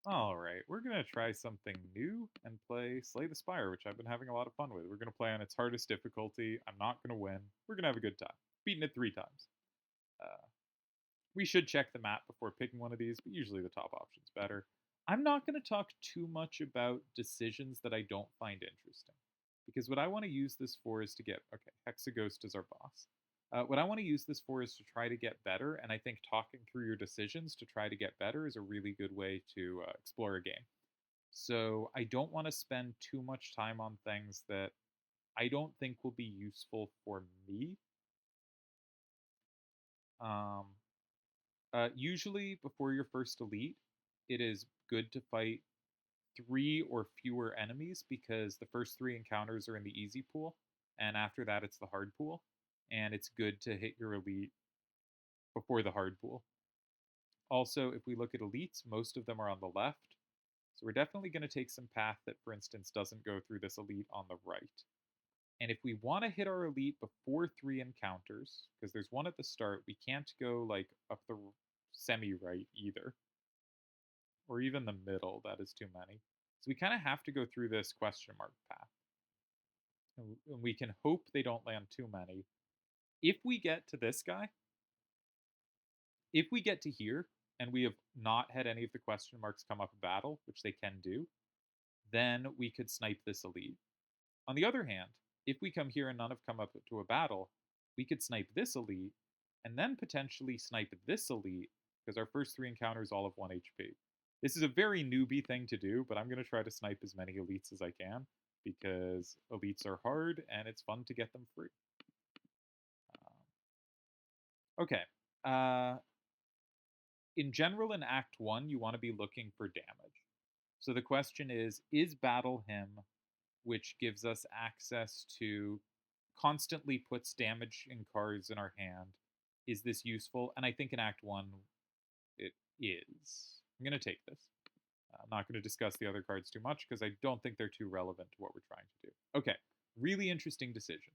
Alright, we're going to try something new and play Slay the Spire, which I've been having a lot of fun with. We're going to play on its hardest difficulty. I'm not going to win. We're going to have a good time. Beaten it 3 times. Uh, we should check the map before picking one of these, but usually the top option's better. I'm not going to talk too much about decisions that I don't find interesting. Because what I want to use this for is to get. Okay, Hexaghost is our boss. What I want to use this for is to try to get better, and I think talking through your decisions to try to get better is a really good way to explore a game. So I don't want to spend too much time on things that I don't think will be useful for me. Um, Usually, before your first elite, it is good to fight 3 or fewer enemies because the first 3 encounters are in the easy pool, and after that, it's the hard pool. And it's good to hit your elite before the hard pool. Also, if we look at elites, most of them are on the left. So we're definitely going to take some path that, for instance, doesn't go through this elite on the right. And if we want to hit our elite before 3 encounters, because there's one at the start, we can't go like up the semi right either, or even the middle. That is too many. So we kind of have to go through this question mark path. And we can hope they don't land too many. If we get to this guy, if we get to here, and we have not had any of the question marks come up a battle, which they can do, then we could snipe this elite. On the other hand, if we come here and none have come up to a battle, we could snipe this elite, and then potentially snipe this elite, because our first 3 encounters all have 1 HP. This is a very newbie thing to do, but I'm going to try to snipe as many elites as I can, because elites are hard, and it's fun to get them free. Okay. Uh, in general, in Act 1, you want to be looking for damage. So the question is Battle Hymn, which gives us access to constantly puts damage in cards in our hand. Is this useful? And I think in Act 1, it is. I'm going to take this. I'm not going to discuss the other cards too much because I don't think they're too relevant to what we're trying to do. Okay, really interesting decision.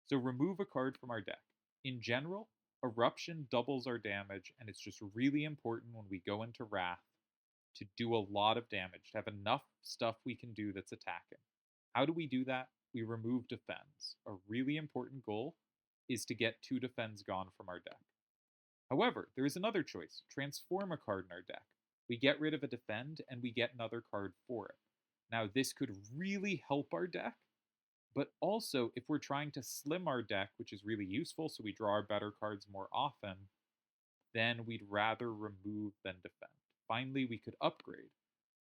So remove a card from our deck. In general, Eruption doubles our damage, and it's just really important when we go into Wrath to do a lot of damage, to have enough stuff we can do that's attacking. How do we do that? We remove defends. A really important goal is to get 2 defends gone from our deck. However, there is another choice transform a card in our deck. We get rid of a defend and we get another card for it. Now, this could really help our deck, but also if we're trying to slim our deck, which is really useful, so we draw our better cards more often, then we'd rather remove than defend. Finally, we could upgrade.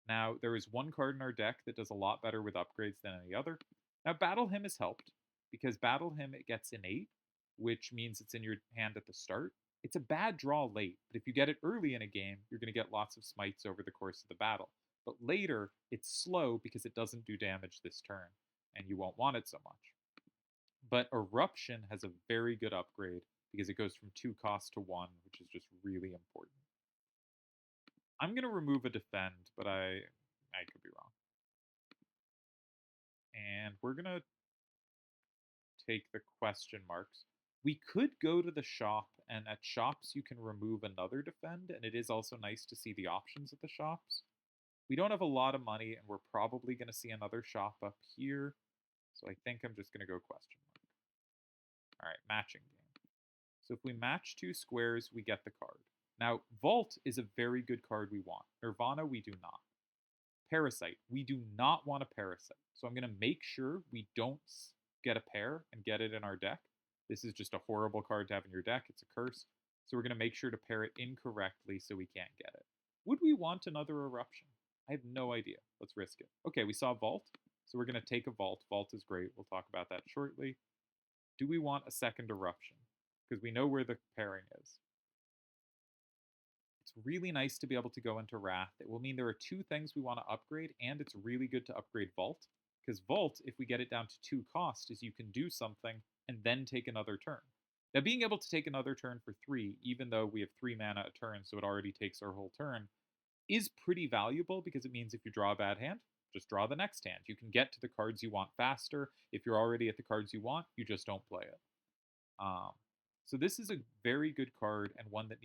Now, there is one card in our deck that does a lot better with upgrades than any other. Now, Battle Hymn has helped, because Battle Hymn, it gets innate, which means it's in your hand at the start. It's a bad draw late, but if you get it early in a game, you're going to get lots of smites over the course of the battle. But later, it's slow because it doesn't do damage this turn, and you won't want it so much. But Eruption has a very good upgrade because it goes from 2 cost to 1, which is just really important. I'm going to remove a defend, but I could be wrong. And we're going to take the question marks. We could go to the shop, and at shops you can remove another defend, and it is also nice to see the options at the shops. We don't have a lot of money, and we're probably going to see another shop up here, so I think I'm just going to go question mark. All right, matching game. So if we match 2 squares, we get the card. Now, Vault is a very good card we want. Nirvana, we do not. Parasite, we do not want a Parasite. So I'm going to make sure we don't get a pair and get it in our deck. This is just a horrible card to have in your deck. It's a curse. So we're going to make sure to pair it incorrectly so we can't get it. Would we want another Eruption? I have no idea. Let's risk it. Okay, we saw Vault. So we're going to take a Vault. Vault is great. We'll talk about that shortly. Do we want a second Eruption? Because we know where the pairing is. It's really nice to be able to go into Wrath. It will mean there are 2 things we want to upgrade, and it's really good to upgrade Vault. Because Vault, if we get it down to 2 cost, is you can do something and then take another turn. Now, being able to take another turn for 3, even though we have 3 mana a turn, so it already takes our whole turn, is pretty valuable because it means if you draw a bad hand, just draw the next hand. You can get to the cards you want faster. If you're already at the cards you want, you just don't play it. Um, so this is a very good card and one that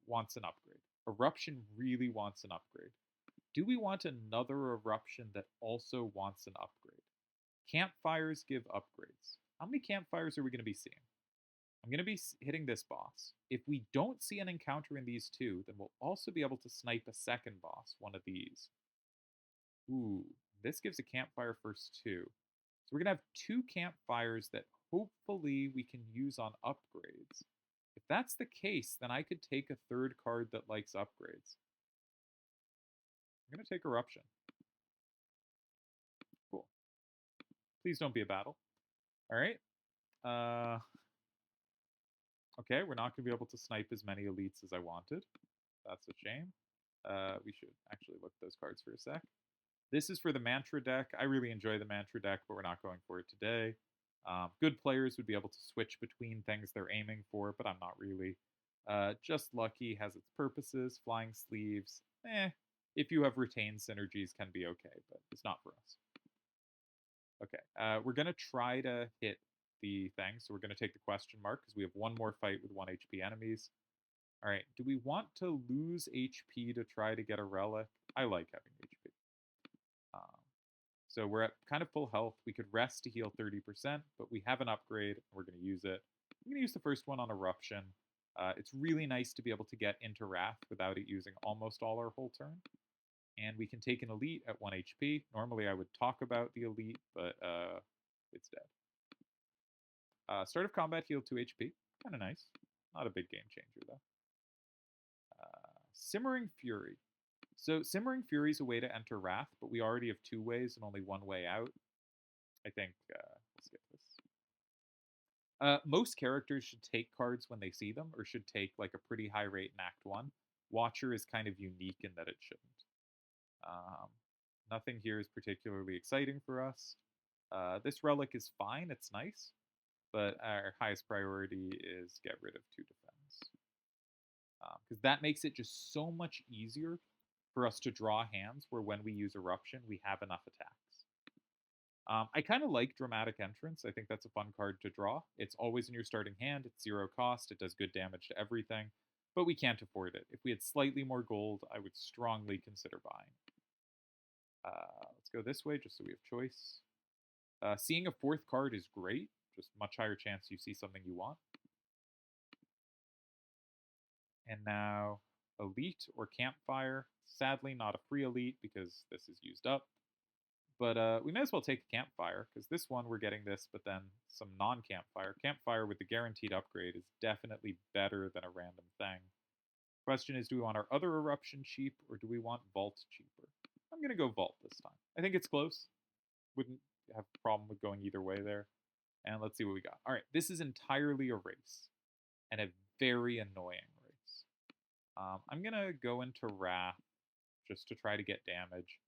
wants an upgrade. Eruption really wants an upgrade. Do we want another eruption that also wants an upgrade? Campfires give upgrades. How many campfires are we going to be seeing? I'm going to be hitting this boss. If we don't see an encounter in these two, then we'll also be able to snipe a second boss, one of these. Ooh, this gives a campfire first two. So we're going to have two campfires that hopefully we can use on upgrades. If that's the case, then I could take a third card that likes upgrades. I'm going to take Eruption. Cool. Please don't be a battle. All right. Okay, we're not going to be able to snipe as many elites as I wanted. That's a shame. We should actually look at those cards for a sec. This is for the Mantra deck. I really enjoy the Mantra deck, but we're not going for it today. Good players would be able to switch between things they're aiming for, but I'm not really. Just Lucky has its purposes. Flying Sleeves, if you have retained synergies, can be okay, but it's not for us. Okay, we're going to try to hit the thing, so we're going to take the question mark because we have one more fight with 1 HP enemies. All right, do we want to lose HP to try to get a relic? I like having HP. So we're at kind of full health. We could rest to heal 30%, but we have an upgrade, and we're going to use it. I'm going to use the first one on Eruption. It's really nice to be able to get into Wrath without it using almost all our whole turn. And we can take an Elite at 1 HP. Normally I would talk about the Elite, but it's dead. Start of combat, heal 2 HP. Kind of nice. Not a big game changer, though. Simmering Fury. So Simmering Fury is a way to enter Wrath, but we already have 2 ways and only 1 way out. I think we'll skip this. Most characters should take cards when they see them, or should take like a pretty high rate in Act 1. Watcher is kind of unique in that it shouldn't. Nothing here is particularly exciting for us. This relic is fine, it's nice, but our highest priority is get rid of 2 defense. Because that makes it just so much easier for us to draw hands where when we use Eruption, we have enough attacks. I kind of like Dramatic Entrance. I think that's a fun card to draw. It's always in your starting hand. It's 0 cost. It does good damage to everything, but we can't afford it. If we had slightly more gold, I would strongly consider buying. Let's go this way just so we have choice. Seeing a 4th card is great. Just much higher chance you see something you want. And now Elite or Campfire. Sadly, not a free Elite because this is used up. But we may as well take a Campfire, because this one we're getting this, but then some non-Campfire. Campfire with the guaranteed upgrade is definitely better than a random thing. Question is, do we want our other Eruption cheap, or do we want Vault cheaper? I'm going to go Vault this time. I think it's close. Wouldn't have a problem with going either way there. And let's see what we got. All right, this is entirely a race, and a very annoying race. I'm going to go into Wrath just to try to get damage.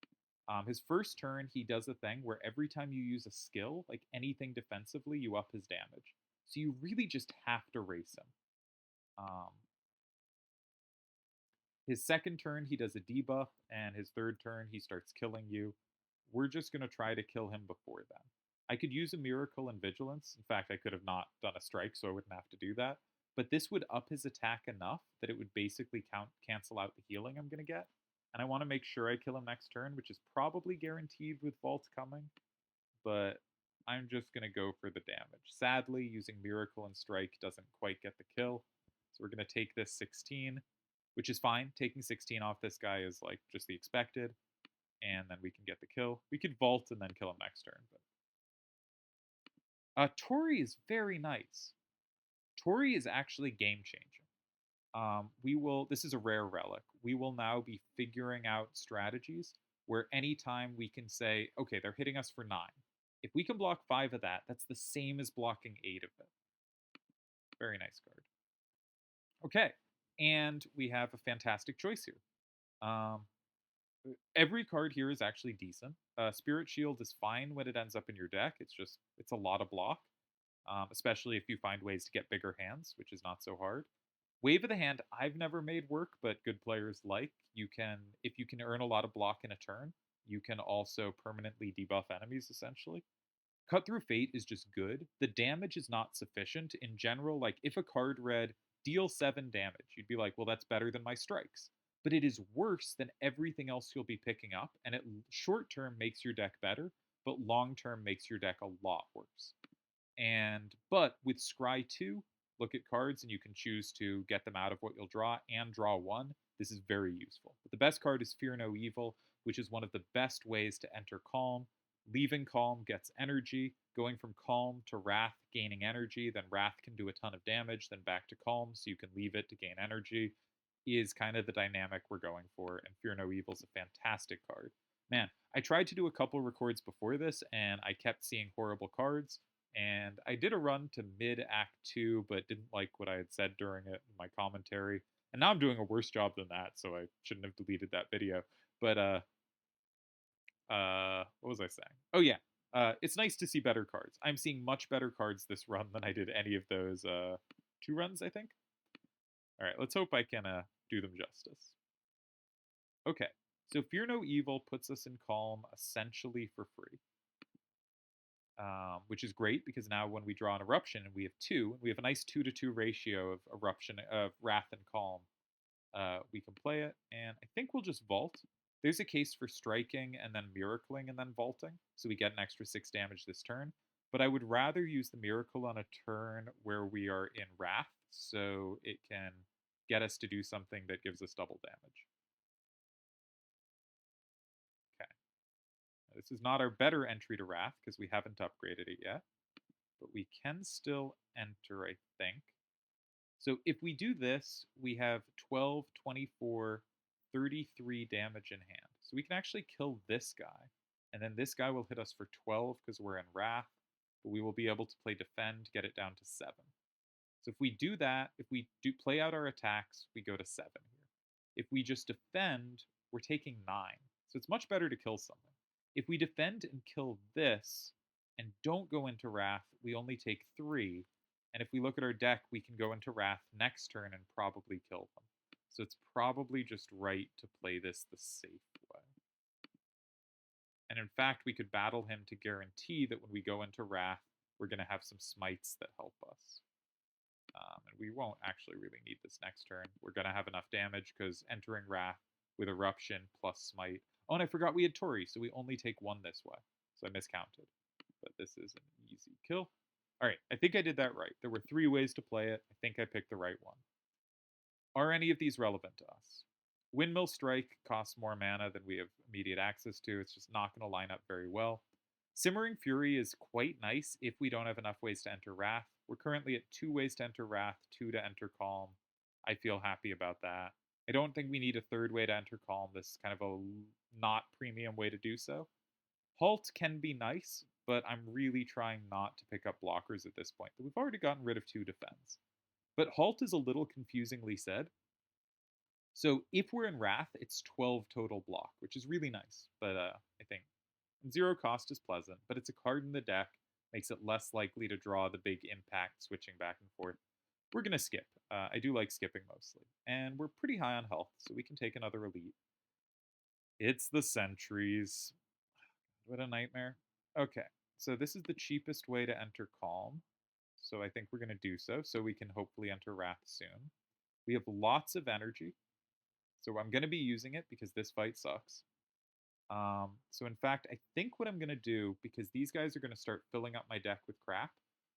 His first turn, he does a thing where every time you use a skill, like anything defensively, you up his damage. So you really just have to race him. His second turn, he does a debuff, and his third turn, he starts killing you. We're just going to try to kill him before then. I could use a Miracle and Vigilance. In fact, I could have not done a strike, so I wouldn't have to do that. But this would up his attack enough that it would basically cancel out the healing I'm going to get. And I want to make sure I kill him next turn, which is probably guaranteed with Vault coming. But I'm just going to go for the damage. Sadly, using Miracle and Strike doesn't quite get the kill. So we're going to take this 16, which is fine. Taking 16 off this guy is like just the expected. And then we can get the kill. We could Vault and then kill him next turn. But Tori is very nice. Tori is actually game-changing. This is a rare relic. We will now be figuring out strategies where anytime we can say, okay, they're hitting us for 9. If we can block 5 of that, that's the same as blocking 8 of it. Very nice card. Okay, and we have a fantastic choice here. Every card here is actually decent. Spirit Shield is fine when it ends up in your deck. It's a lot of block, especially if you find ways to get bigger hands, which is not so hard. Wave of the Hand, I've never made work, but good players like. If you can earn a lot of block in a turn, you can also permanently debuff enemies, essentially. Cut Through Fate is just good. The damage is not sufficient. In general, like, if a card read, deal 7 damage, you'd be like, well, that's better than my strikes. but it is worse than everything else you'll be picking up, and it short term makes your deck better, but long term makes your deck a lot worse. And but with Scry 2, look at cards and you can choose to get them out of what you'll draw and draw one. This is very useful. But the best card is Fear No Evil, which is one of the best ways to enter Calm. Leaving Calm gets energy. Going from Calm to Wrath, gaining energy. Then Wrath can do a ton of damage. Then back to Calm, so you can leave it to gain energy. Is kind of the dynamic we're going for. And Fear No Evil is a fantastic card. Man, I tried to do a couple records before this, and I kept seeing horrible cards. And I did a run to mid Act 2, but didn't like what I had said during it in my commentary. And now I'm doing a worse job than that, so I shouldn't have deleted that video. But what was I saying? Oh yeah, it's nice to see better cards. I'm seeing much better cards this run than I did any of those 2 runs, I think. All right, let's hope I can do them justice. Okay, so Fear No Evil puts us in Calm essentially for free. Which is great because now when we draw an Eruption and we have 2, we have a nice 2-to-2 ratio of Eruption, of Wrath and Calm. We can play it, and I think we'll just Vault. There's a case for striking and then miracling and then vaulting, so we get an extra 6 damage this turn. But I would rather use the Miracle on a turn where we are in Wrath, so it can get us to do something that gives us double damage. Okay. This is not our better entry to Wrath, because we haven't upgraded it yet. But we can still enter, I think. So if we do this, we have 12, 24, 33 damage in hand. So we can actually kill this guy. And then this guy will hit us for 12 because we're in Wrath. But we will be able to play Defend, get it down to 7. So if we do that, if we do play out our attacks, we go to 7 here. If we just defend, we're taking 9. So it's much better to kill something. If we defend and kill this and don't go into Wrath, we only take 3. And if we look at our deck, we can go into Wrath next turn and probably kill them. So it's probably just right to play this the safe way. And in fact, we could battle him to guarantee that when we go into Wrath, we're going to have some smites that help us. And we won't actually really need this next turn. We're going to have enough damage because entering Wrath with Eruption plus Smite. Oh, and I forgot we had Tori, so we only take 1 this way. So I miscounted. But this is an easy kill. All right, I think I did that right. There were 3 ways to play it. I think I picked the right one. Are any of these relevant to us? Windmill Strike costs more mana than we have immediate access to. It's just not going to line up very well. Simmering Fury is quite nice if we don't have enough ways to enter Wrath. We're currently at 2 ways to enter Wrath, 2 to enter Calm. I feel happy about that. I don't think we need a 3rd way to enter Calm. This is kind of a not premium way to do so. Halt can be nice, but I'm really trying not to pick up blockers at this point. We've already gotten rid of 2 defense. But Halt is a little confusingly said. So if we're in Wrath, it's 12 total block, which is really nice. But I think 0 cost is pleasant, but it's a card in the deck, makes it less likely to draw the big impact switching back and forth. We're going to skip. I do like skipping mostly. And we're pretty high on health, so we can take another elite. It's the sentries. What a nightmare. Okay, so this is the cheapest way to enter Calm. So I think we're going to do so, so we can hopefully enter Wrath soon. We have lots of energy, so I'm going to be using it because this fight sucks. So in fact, I think what I'm going to do, because these guys are going to start filling up my deck with crap,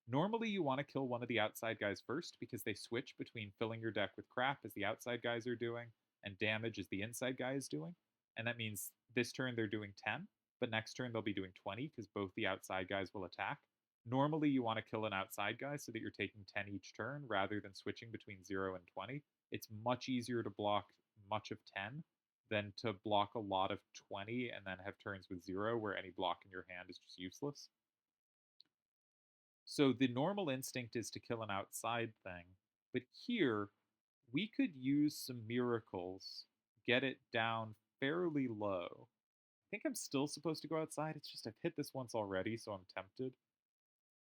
normally you want to kill one of the outside guys first because they switch between filling your deck with crap as the outside guys are doing and damage as the inside guy is doing. And that means this turn they're doing 10, but next turn they'll be doing 20 because both the outside guys will attack. Normally you want to kill an outside guy so that you're taking 10 each turn rather than switching between 0 and 20. It's much easier to block much of 10 than to block a lot of 20 and then have turns with 0 where any block in your hand is just useless. So the normal instinct is to kill an outside thing, but here we could use some miracles, get it down fairly low. I think I'm still supposed to go outside. It's just I've hit this once already, so I'm tempted.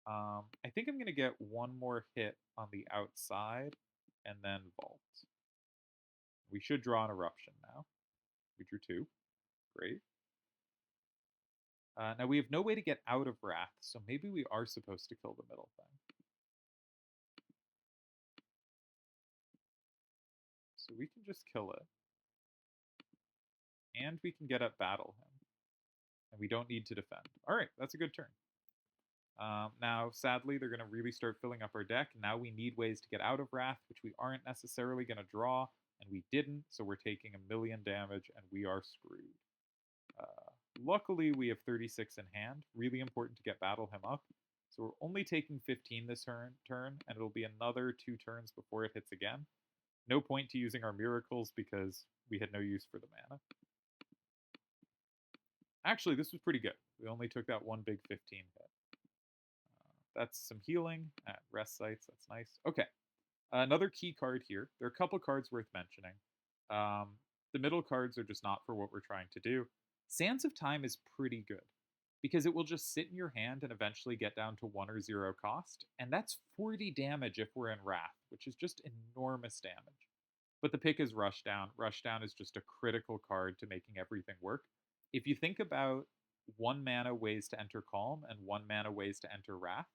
I think I'm going to get 1 more hit on the outside and then vault. We should draw an eruption now. We drew 2. Great. Now we have no way to get out of Wrath, so maybe we are supposed to kill the middle thing. So we can just kill it. And we can get up Battle him. And we don't need to defend. All right, that's a good turn. Now, sadly, they're going to really start filling up our deck. Now we need ways to get out of Wrath, which we aren't necessarily going to draw, and we didn't, so we're taking 1,000,000 damage, and we are screwed. Luckily, we have 36 in hand. Really important to get Battle him up. So we're only taking 15 this turn, and it'll be another 2 turns before it hits again. No point to using our miracles because we had no use for the mana. Actually, this was pretty good. We only took that one big 15 hit. That's some healing at rest sites. That's nice. Okay. Another key card here. There are a couple cards worth mentioning. The middle cards are just not for what we're trying to do. Sands of Time is pretty good because it will just sit in your hand and eventually get down to 1 or 0 cost. And that's 40 damage if we're in Wrath, which is just enormous damage. But the pick is Rushdown. Rushdown is just a critical card to making everything work. If you think about 1 mana ways to enter Calm and 1 mana ways to enter Wrath,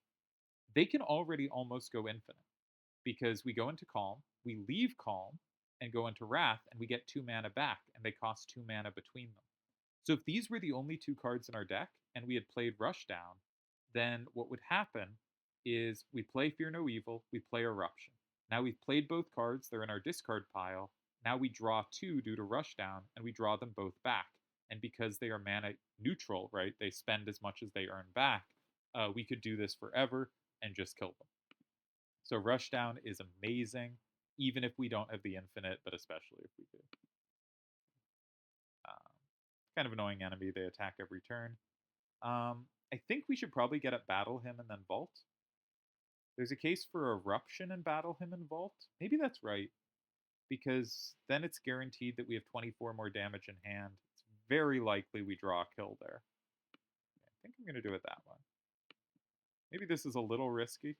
they can already almost go infinite because we go into Calm, we leave Calm, and go into Wrath, and we get 2 mana back, and they cost 2 mana between them. So if these were the only 2 cards in our deck, and we had played Rushdown, then what would happen is we play Fear No Evil, we play Eruption. Now we've played both cards, they're in our discard pile. Now we draw 2 due to Rushdown, and we draw them both back. And because they are mana neutral, right, they spend as much as they earn back, we could do this forever and just kill them. So Rushdown is amazing, even if we don't have the infinite, but especially if we do. Kind of annoying enemy. They attack every turn. I think we should probably get up Battle him and then Vault. There's a case for Eruption and Battle him and Vault. Maybe that's right, because then it's guaranteed that we have 24 more damage in hand. It's very likely we draw a kill there. I think I'm going to do it that way. Maybe this is a little risky.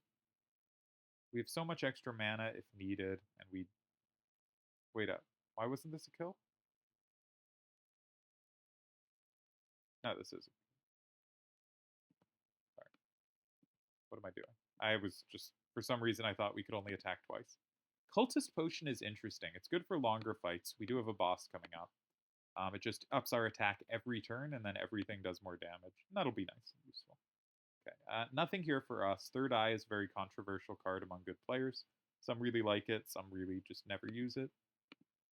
We have so much extra mana if needed, and we... Wait up. Why wasn't this a kill? No, this isn't. Sorry. What am I doing? I was just... For some reason, I thought we could only attack twice. Cultist Potion is interesting. It's good for longer fights. We do have a boss coming up. It just ups our attack every turn, and then everything does more damage. And that'll be nice and useful. Okay, nothing here for us. Third Eye is a very controversial card among good players. Some really like it, some really just never use it.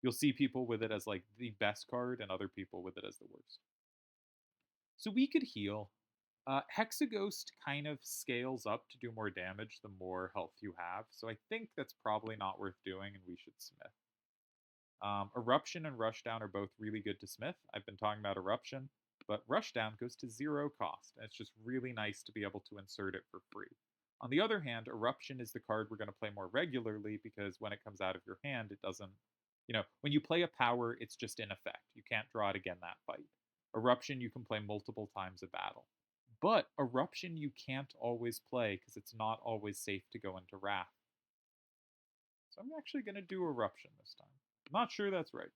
You'll see people with it as like the best card, and other people with it as the worst. So we could heal. Hexaghost kind of scales up to do more damage the more health you have, so I think that's probably not worth doing, and we should Smith. Eruption and Rushdown are both really good to Smith. I've been talking about Eruption, but Rushdown goes to 0 cost, and it's just really nice to be able to insert it for free. On the other hand, Eruption is the card we're going to play more regularly because when it comes out of your hand, it doesn't... when you play a power, it's just in effect. You can't draw it again that fight. Eruption you can play multiple times a battle. But Eruption you can't always play because it's not always safe to go into Wrath. So I'm actually going to do Eruption this time. I'm not sure that's right.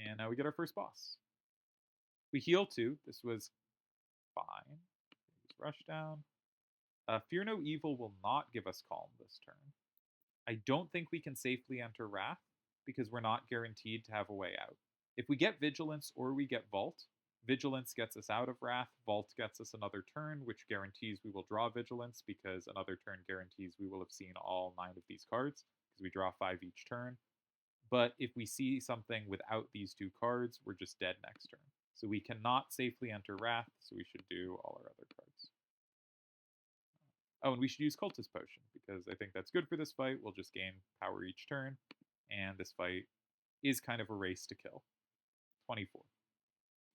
And now we get our first boss. We heal 2. This was fine. Rushdown. Fear No Evil will not give us Calm this turn. I don't think we can safely enter Wrath because we're not guaranteed to have a way out. If we get Vigilance or we get Vault, Vigilance gets us out of Wrath, Vault gets us another turn, which guarantees we will draw Vigilance because another turn guarantees we will have seen all 9 of these cards because we draw 5 each turn. But if we see something without these 2 cards, we're just dead next turn. So we cannot safely enter Wrath, so we should do all our other cards. Oh, and we should use Cultist Potion, because I think that's good for this fight. We'll just gain power each turn, and this fight is kind of a race to kill. 24.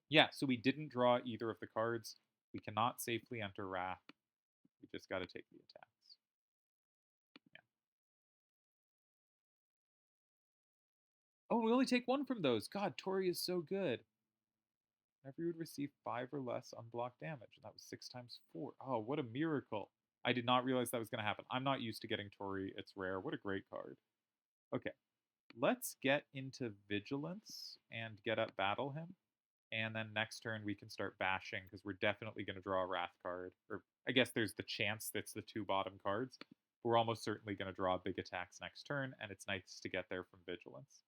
Yeah, so we didn't draw either of the cards. We cannot safely enter Wrath. We just got to take the attacks. Yeah. Oh, we only take 1 from those. God, Tori is so good. Whenever you would receive 5 or less unblocked damage, and that was 6 times 4. Oh, what a miracle. I did not realize that was going to happen. I'm not used to getting Tori. It's rare. What a great card. Okay, let's get into Vigilance and get up Battle him. And then next turn we can start bashing because we're definitely going to draw a Wrath card. Or I guess there's the chance that's the 2 bottom cards. We're almost certainly going to draw big attacks next turn, and it's nice to get there from Vigilance.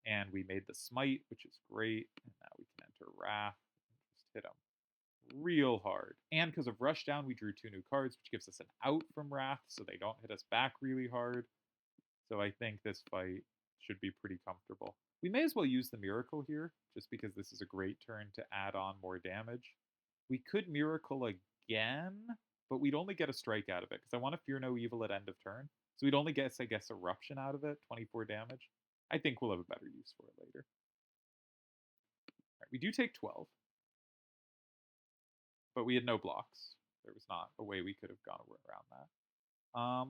And we made the smite, which is great. And now we can enter Wrath and just hit them real hard. And because of Rushdown, we drew 2 new cards, which gives us an out from Wrath, so they don't hit us back really hard. So I think this fight should be pretty comfortable. We may as well use the Miracle here, just because this is a great turn to add on more damage. We could Miracle again, but we'd only get a strike out of it, because I want to Fear No Evil at end of turn. So we'd only get, I guess, Eruption out of it, 24 damage. I think we'll have a better use for it later. All right, we do take 12, but we had no blocks. There was not a way we could have gone around that.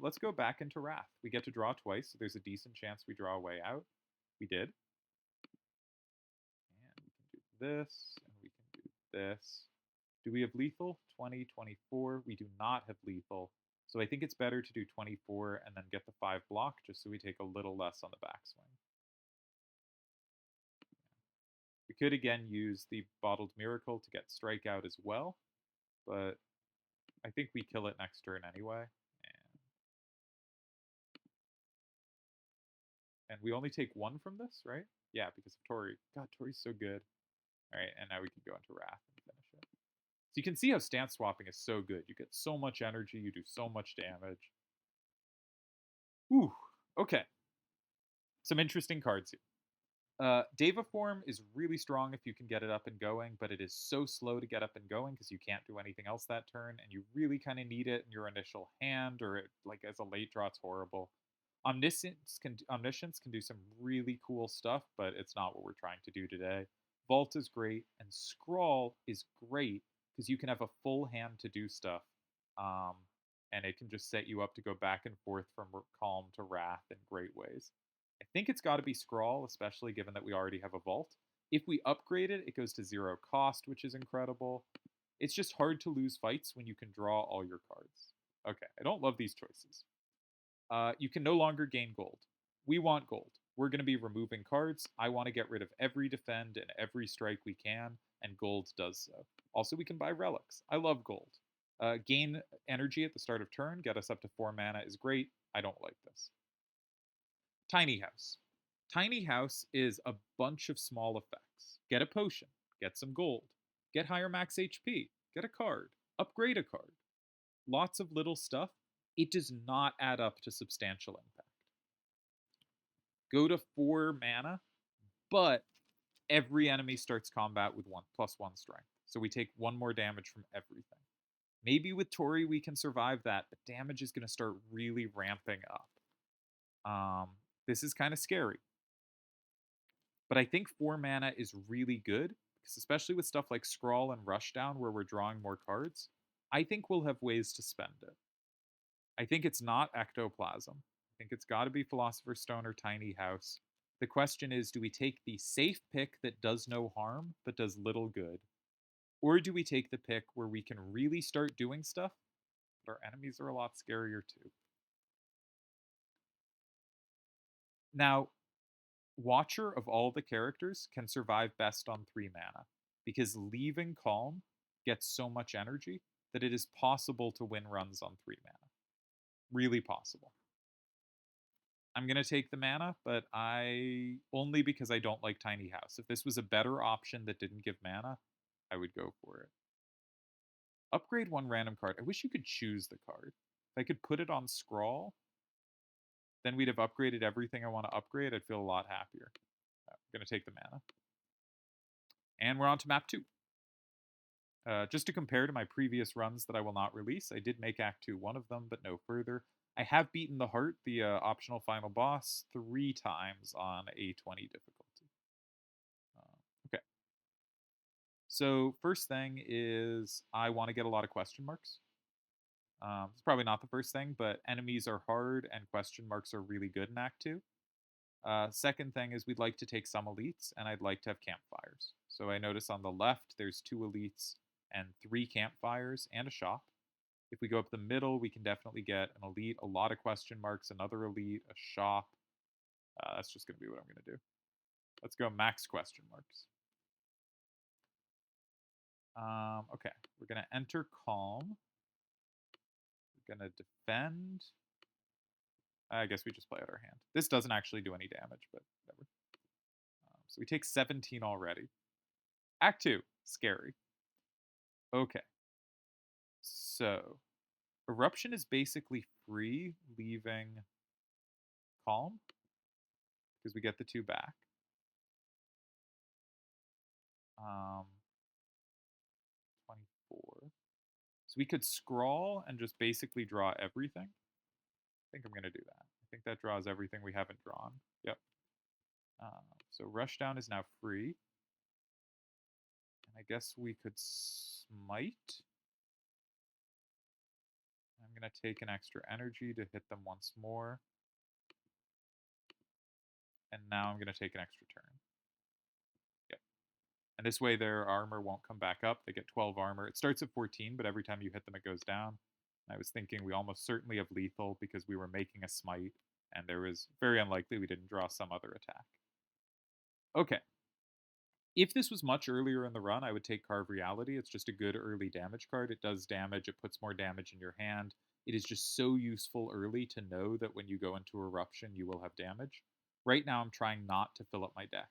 Let's go back into Wrath. We get to draw twice, so there's a decent chance we draw a way out. We did. And we can do this, and we can do this. Do we have lethal? 20, 24. We do not have lethal. So I think it's better to do 24 and then get the 5 block, just so we take a little less on the backswing. We could again use the Bottled Miracle to get strikeout as well, but I think we kill it next turn anyway. And we only take 1 from this, right? Yeah, because of Tori. God, Tori's so good. All right, and now we can go into Wrath and finish it. So you can see how stance swapping is so good. You get so much energy, you do so much damage. Ooh, okay. Some interesting cards here. Deva Form is really strong if you can get it up and going, but it is so slow to get up and going because you can't do anything else that turn, and you really kind of need it in your initial hand, or like as a late draw, it's horrible. Omniscience can do some really cool stuff, but it's not what we're trying to do today. Vault is great, and Scrawl is great because you can have a full hand to do stuff, and it can just set you up to go back and forth from Calm to Wrath in great ways. I think it's got to be Scrawl, especially given that we already have a Vault. If we upgrade it, it goes to 0 cost, which is incredible. It's just hard to lose fights when you can draw all your cards. Okay, I don't love these choices. You can no longer gain gold. We want gold. We're going to be removing cards. I want to get rid of every defend and every strike we can, and gold does so. Also, we can buy relics. I love gold. Gain energy at the start of turn, get us up to 4 mana is great. I don't like this. Tiny House. Tiny House is a bunch of small effects. Get a potion, get some gold, get higher max HP, get a card, upgrade a card. Lots of little stuff. It does not add up to substantial impact. Go to 4 mana, but every enemy starts combat with +1 strength. So we take 1 more damage from everything. Maybe with Tori we can survive that, but damage is going to start really ramping up. This is kind of scary. But I think 4 mana is really good, because especially with stuff like Scrawl and Rushdown where we're drawing more cards, I think we'll have ways to spend it. I think it's not Ectoplasm. I think it's got to be Philosopher's Stone or Tiny House. The question is, do we take the safe pick that does no harm but does little good? Or do we take the pick where we can really start doing stuff, but our enemies are a lot scarier too? Now, Watcher of all the characters can survive best on 3 mana, because leaving Calm gets so much energy that it is possible to win runs on 3 mana. Really possible. I'm going to take the mana, but only because I don't like Tiny House. If this was a better option that didn't give mana, I would go for it. Upgrade 1 random card. I wish you could choose the card. If I could put it on Scrawl, then we'd have upgraded everything I want to upgrade. I'd feel a lot happier. I'm going to take the mana. And we're on to map 2. Just to compare to my previous runs that I will not release, I did make Act 2 one of them, but no further. I have beaten the Heart, the optional final boss, 3 times on A20 difficulty. Okay. So first thing is I want to get a lot of question marks. It's probably not the first thing, but enemies are hard and question marks are really good in Act 2. Second thing is we'd like to take some elites, and I'd like to have campfires. So I notice on the left there's 2 elites and 3 campfires and a shop. If we go up the middle, we can definitely get an elite, a lot of question marks, another elite, a shop. That's just going to be what I'm going to do. Let's go max question marks. Okay, we're going to enter Calm. We're going to defend. I guess we just play out our hand. This doesn't actually do any damage, but whatever. So we take 17 already. Act 2, scary. Okay, so Eruption is basically free, leaving Calm, because we get the 2 back. Um, 24. So we could scrawl and just basically draw everything. I think I'm going to do that. I think that draws everything we haven't drawn. Yep. So Rushdown is now free. And I guess we could Smite. I'm going to take an extra energy to hit them once more. And now I'm going to take an extra turn. Yep. And this way their armor won't come back up. They get 12 armor. It starts at 14, but every time you hit them, it goes down. I was thinking we almost certainly have lethal because we were making a smite, and there was very unlikely we didn't draw some other attack. Okay. If this was much earlier in the run, I would take Carve Reality. It's just a good early damage card. It does damage. It puts more damage in your hand. It is just so useful early to know that when you go into Eruption, you will have damage. Right now, I'm trying not to fill up my deck.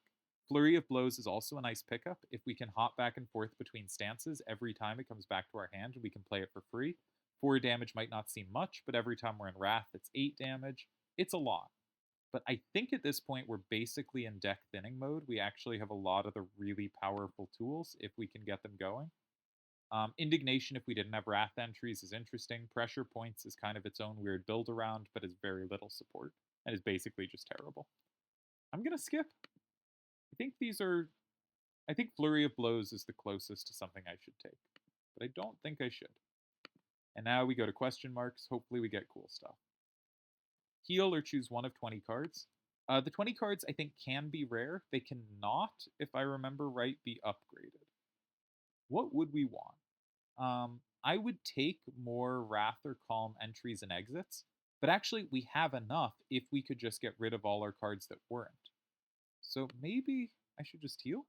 Flurry of Blows is also a nice pickup. If we can hop back and forth between stances, every time it comes back to our hand, we can play it for free. 4 damage might not seem much, but every time we're in Wrath, it's 8 damage. It's a lot. But I think at this point we're basically in deck thinning mode. We actually have a lot of the really powerful tools if we can get them going. Indignation, if we didn't have Wrath entries, is interesting. Pressure Points is kind of its own weird build around, but is very little support and is basically just terrible. I'm going to skip. I think Flurry of Blows is the closest to something I should take, but I don't think I should. And now we go to question marks. Hopefully we get cool stuff. Heal or choose one of 20 cards. The 20 cards, I think, can be rare. They cannot, if I remember right, be upgraded. What would we want? I would take more Wrath or Calm entries and exits, but actually we have enough if we could just get rid of all our cards that weren't. So maybe I should just heal?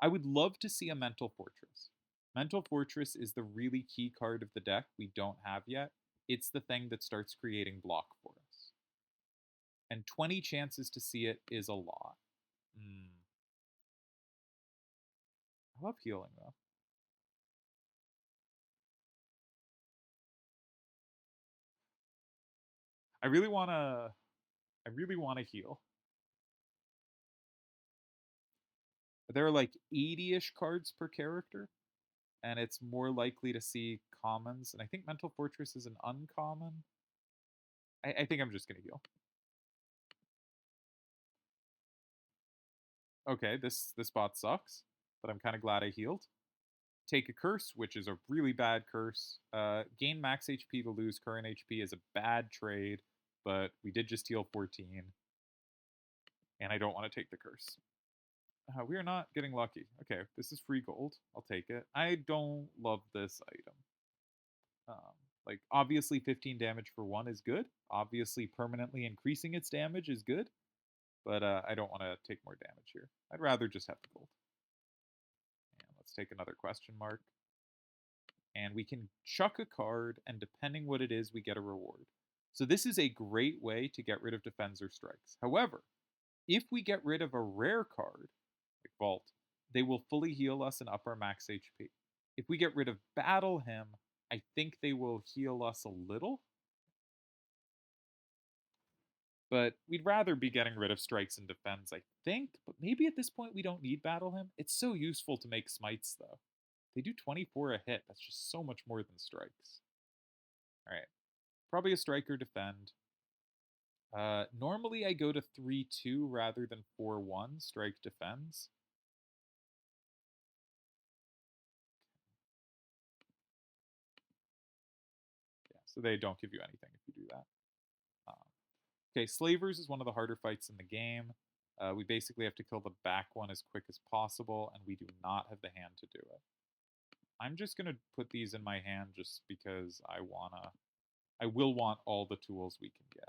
I would love to see a Mental Fortress. Mental Fortress is the really key card of the deck we don't have yet. It's the thing that starts creating block for us. And 20 chances to see it is a lot. I love healing, though. I really want to heal. There are like 80-ish cards per character, and it's more likely to see commons. And I think Mental Fortress is an uncommon. I think I'm just going to heal. Okay, this bot sucks, but I'm kind of glad I healed. Take a curse, which is a really bad curse. Gain max HP to lose current HP is a bad trade, but we did just heal 14, and I don't want to take the curse. We are not getting lucky. Okay, this is free gold. I'll take it. I don't love this item. Like, obviously 15 damage for 1 is good. Obviously permanently increasing its damage is good. But I don't want to take more damage here. I'd rather just have the gold. And let's take another question mark. And we can chuck a card, and depending what it is, we get a reward. So this is a great way to get rid of defends or strikes. However, if we get rid of a rare card, like Vault, they will fully heal us and up our max HP. If we get rid of Battle Him, I think they will heal us a little. But we'd rather be getting rid of strikes and defends, I think. But maybe at this point we don't need Battle Him. It's so useful to make smites, though. They do 24 a hit. That's just so much more than strikes. All right. Probably a strike or defend. Normally I go to 3-2 rather than 4-1. Strike defends. Yeah, so they don't give you anything if you do that. Okay, Slavers is one of the harder fights in the game. We basically have to kill the back one as quick as possible, and we do not have the hand to do it. I'm just going to put these in my hand just because I will want all the tools we can get.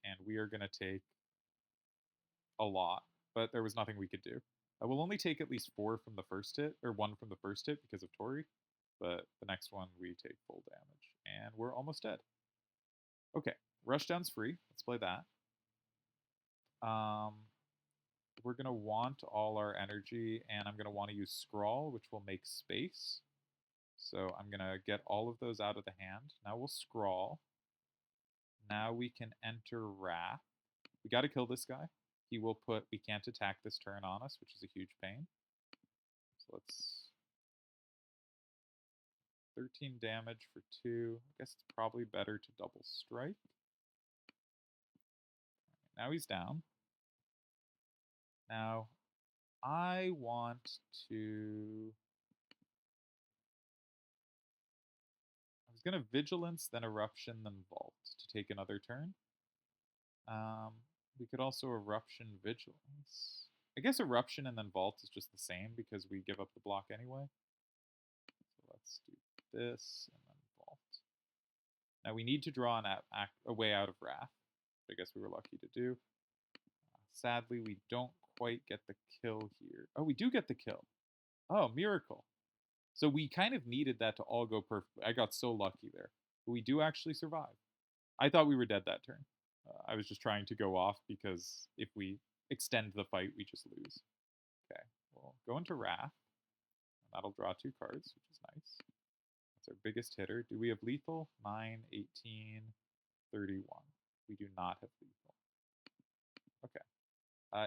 And we are going to take a lot, but there was nothing we could do. I will only take at least 4 from the first hit, or 1 from the first hit because of Tori, but the next one we take full damage, and we're almost dead. Okay, Rushdown's free. Let's play that. We're going to want all our energy, and I'm going to want to use Scrawl, which will make space. So I'm going to get all of those out of the hand. Now we'll Scrawl. Now we can enter Wrath. We got to kill this guy. He will put, we can't attack this turn on us, which is a huge pain. So let's 13 damage for 2. I guess it's probably better to double strike. Now he's down. Now, I want to... I was going to Vigilance, then Eruption, then Vault to take another turn. We could also Eruption Vigilance. I guess Eruption and then Vault is just the same because we give up the block anyway. So let's do this and then Vault. Now we need to draw a way out of Wrath, which I guess we were lucky to do. Sadly, we don't quite get the kill here. Oh, we do get the kill. Oh, miracle. So we kind of needed that to all go perfectly. I got so lucky there. But we do actually survive. I thought we were dead that turn. I was just trying to go off because if we extend the fight, we just lose. Okay, we'll go into Wrath. That'll draw 2 cards, which is nice. That's our biggest hitter. Do we have lethal? 9, 18, 31. We do not have lethal. Okay.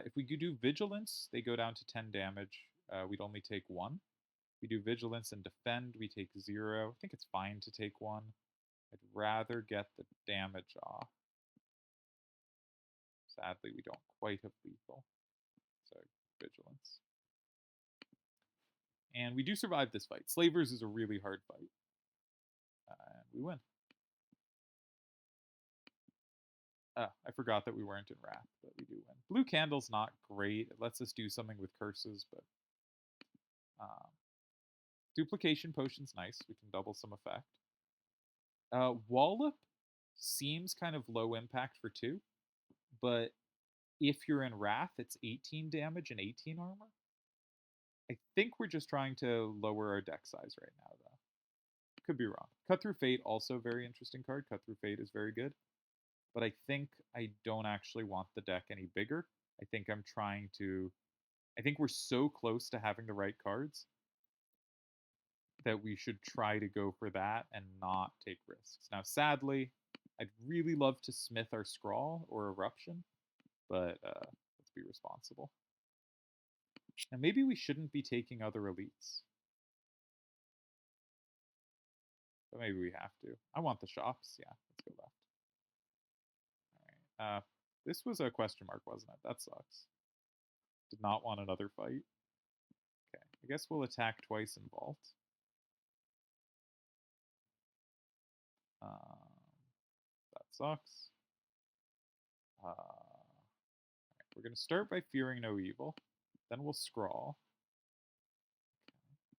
If we do Vigilance, they go down to 10 damage. We'd only take 1. We do Vigilance and Defend, we take 0. I think it's fine to take 1. I'd rather get the damage off. Sadly, we don't quite have lethal. So, Vigilance. And we do survive this fight. Slavers is a really hard fight. And we win. I forgot that we weren't in Wrath, but we do win. Blue Candle's not great. It lets us do something with curses, but... Duplication Potion's nice. We can double some effect. Wallop seems kind of low impact for 2, but if you're in Wrath, it's 18 damage and 18 armor. I think we're just trying to lower our deck size right now, though. Could be wrong. Cut Through Fate, also very interesting card. Cut Through Fate is very good. But I think I don't actually want the deck any bigger. I think I'm trying to... I think we're so close to having the right cards that we should try to go for that and not take risks. Now, sadly, I'd really love to Smith our Scrawl or Eruption, but let's be responsible. And maybe we shouldn't be taking other elites. But maybe we have to. I want the shops. Yeah, let's go left. All right. This was a question mark, wasn't it? That sucks. Did not want another fight. Okay, I guess we'll attack twice in Vault. That sucks. Right, we're going to start by Fearing No Evil. Then we'll Scrawl. Okay.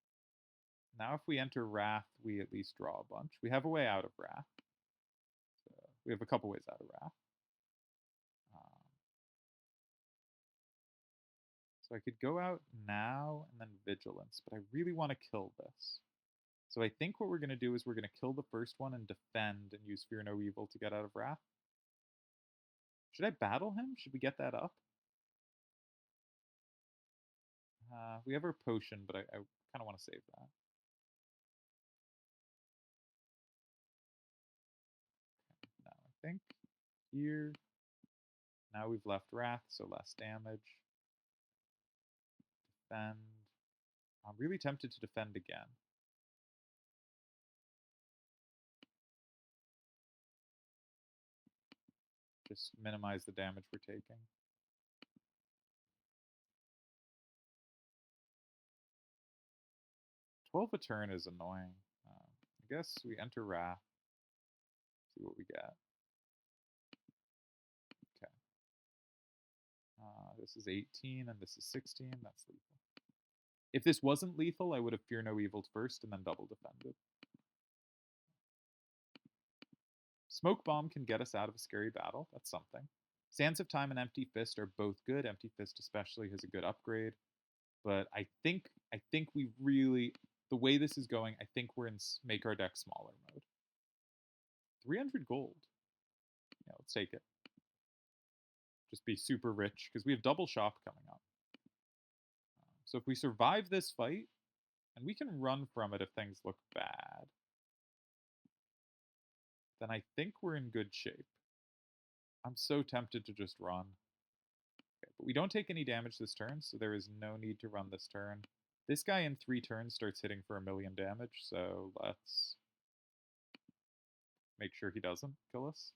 Now if we enter Wrath, we at least draw a bunch. We have a way out of Wrath. So we have a couple ways out of Wrath. So I could go out now and then Vigilance, but I really want to kill this. So I think what we're going to do is we're going to kill the first one and defend and use Fear No Evil to get out of Wrath. Should I battle him? Should we get that up? We have our potion, but I kind of want to save that. Okay, now I think here. Now we've left Wrath, so less damage. Defend. I'm really tempted to defend again. Just minimize the damage we're taking. $12 a turn is annoying. I guess we enter Wrath. See what we get. Okay. This is 18 and this is 16. That's lethal. If this wasn't lethal, I would have Fear No Evil first and then double defended. Smoke Bomb can get us out of a scary battle. That's something. Sands of Time and Empty Fist are both good. Empty Fist especially has a good upgrade. But I think we really, the way this is going, I think we're in make our deck smaller mode. 300 gold. Yeah, let's take it. Just be super rich, because we have double shop coming up. So if we survive this fight, and we can run from it if things look bad, then I think we're in good shape. I'm so tempted to just run. Okay, but we don't take any damage this turn, so there is no need to run this turn. This guy in 3 turns starts hitting for 1,000,000 damage, so let's make sure he doesn't kill us.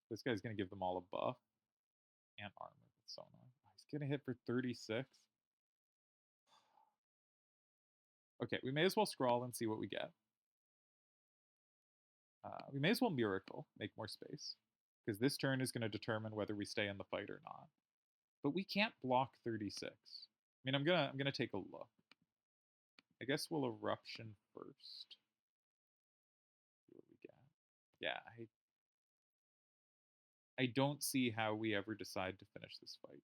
This guy's going to give them all a buff and armor. That's so annoying. He's going to hit for 36. Okay, we may as well scroll and see what we get. We may as well miracle, make more space, because this turn is going to determine whether we stay in the fight or not. But we can't block 36. I mean, I'm gonna take a look. I guess we'll eruption first. See what we get. Yeah, I don't see how we ever decide to finish this fight.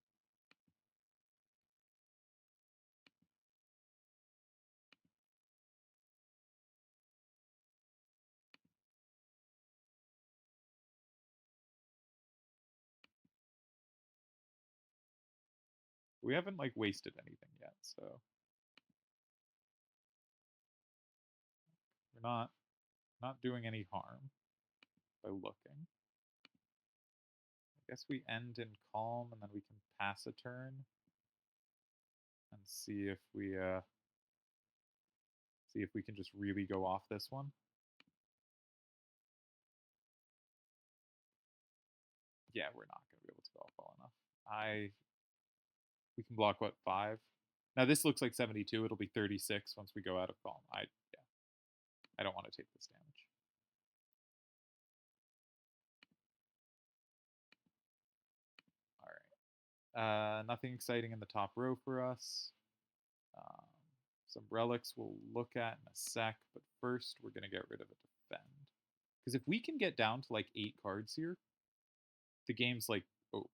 We haven't like wasted anything yet, so we're not doing any harm by looking. I guess we end in calm, and then we can pass a turn and see if we can just really go off this one. Yeah, we're not going to be able to go off well enough. We can block what, 5? Now this looks like 72. It'll be 36 once we go out of calm. I don't want to take this damage. All right. Nothing exciting in the top row for us. Um, some relics we'll look at in a sec, but first we're going to get rid of a defend. Because if we can get down to like 8 cards here, the game's like over.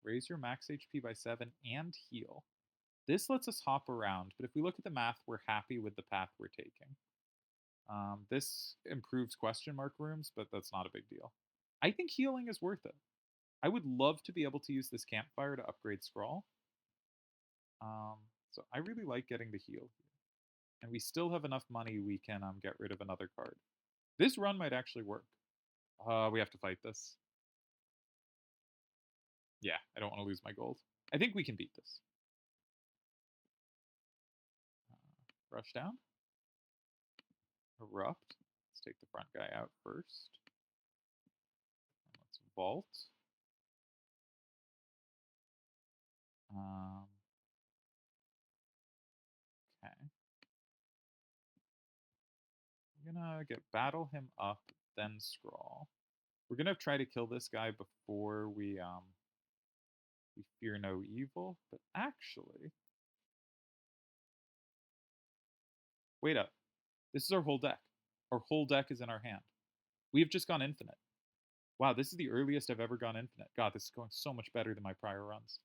Raise your max HP by 7 and heal. This lets us hop around, but if we look at the math, we're happy with the path we're taking. This improves question mark rooms, but that's not a big deal. I think healing is worth it. I would love to be able to use this campfire to upgrade Scrawl. So I really like getting the heal here. And we still have enough money we can get rid of another card. This run might actually work. We have to fight this. Yeah, I don't want to lose my gold. I think we can beat this. Rush down. Erupt. Let's take the front guy out first. Let's vault. Okay. I'm gonna get battle him up, then scrawl. We're gonna try to kill this guy before we fear no evil, but actually, wait up. This is our whole deck. Our whole deck is in our hand. We've just gone infinite. Wow, this is the earliest I've ever gone infinite. God, this is going so much better than my prior runs.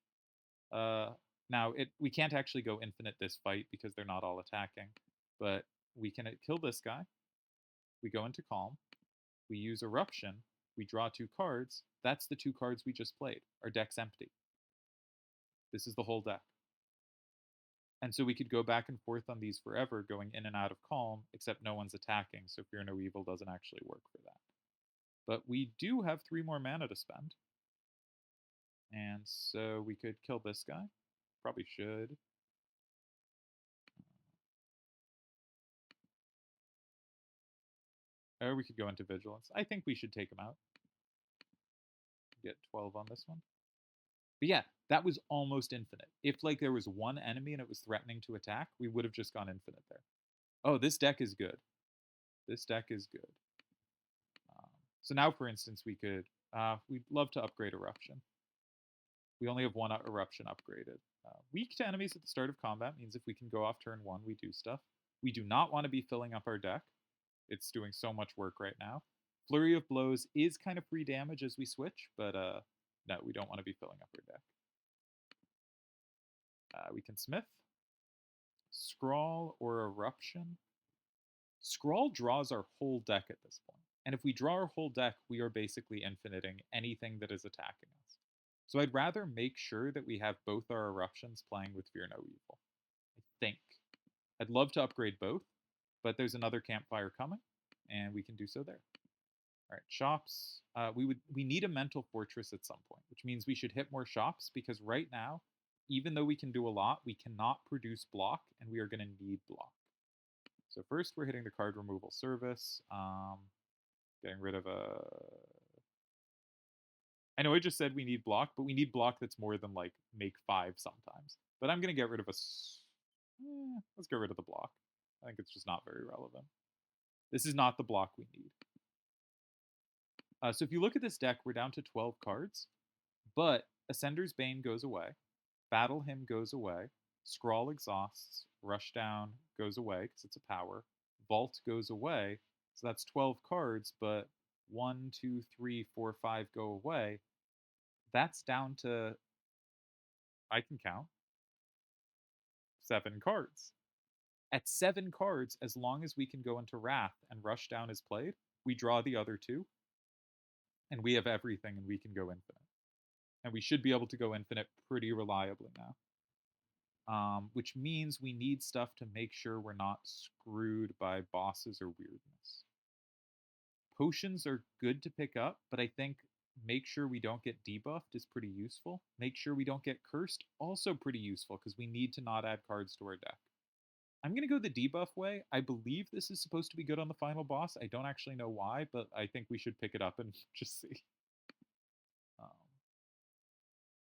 Now, we can't actually go infinite this fight because they're not all attacking, but we can kill this guy. We go into calm. We use eruption. We draw 2 cards. That's the 2 cards we just played. Our deck's empty. This is the whole deck. And so we could go back and forth on these forever, going in and out of calm, except no one's attacking, so Fear No Evil doesn't actually work for that. But we do have 3 more mana to spend. And so we could kill this guy. Probably should. Or we could go into Vigilance. I think we should take him out. Get 12 on this one. But yeah, that was almost infinite. If like there was one enemy and it was threatening to attack, we would have just gone infinite there. Oh, this deck is good. This deck is good. So now, for instance, we'd love to upgrade Eruption. We only have 1 Eruption upgraded. Weak to enemies at the start of combat means if we can go off turn 1, we do stuff. We do not want to be filling up our deck. It's doing so much work right now. Flurry of Blows is kind of free damage as we switch, but no, we don't want to be filling up our deck. We can Smith, Scrawl, or Eruption. Scrawl draws our whole deck at this point. And if we draw our whole deck, we are basically infiniting anything that is attacking us. So I'd rather make sure that we have both our eruptions playing with Fear No Evil. I think. I'd love to upgrade both, but there's another campfire coming, and we can do so there. All right, shops. We need a mental fortress at some point, which means we should hit more shops because right now, even though we can do a lot, we cannot produce block, and we are going to need block. So first, we're hitting the card removal service. Getting rid of a. I know I just said we need block, but we need block that's more than like make 5 sometimes. But I'm going to get rid of a. Let's get rid of the block. I think it's just not very relevant. This is not the block we need. So if you look at this deck, we're down to 12 cards, but Ascender's Bane goes away, Battle Hymn goes away, Scrawl exhausts, Rushdown goes away because it's a power, Vault goes away, so that's 12 cards, but 1, 2, 3, 4, 5 go away. That's down to, I can count, 7 cards. At 7 cards, as long as we can go into Wrath and Rushdown is played, we draw the other 2, and we have everything and we can go infinite. And we should be able to go infinite pretty reliably now. Which means we need stuff to make sure we're not screwed by bosses or weirdness. Potions are good to pick up, but I think make sure we don't get debuffed is pretty useful. Make sure we don't get cursed, also pretty useful, because we need to not add cards to our deck. I'm going to go the debuff way. I believe this is supposed to be good on the final boss. I don't actually know why, but I think we should pick it up and just see.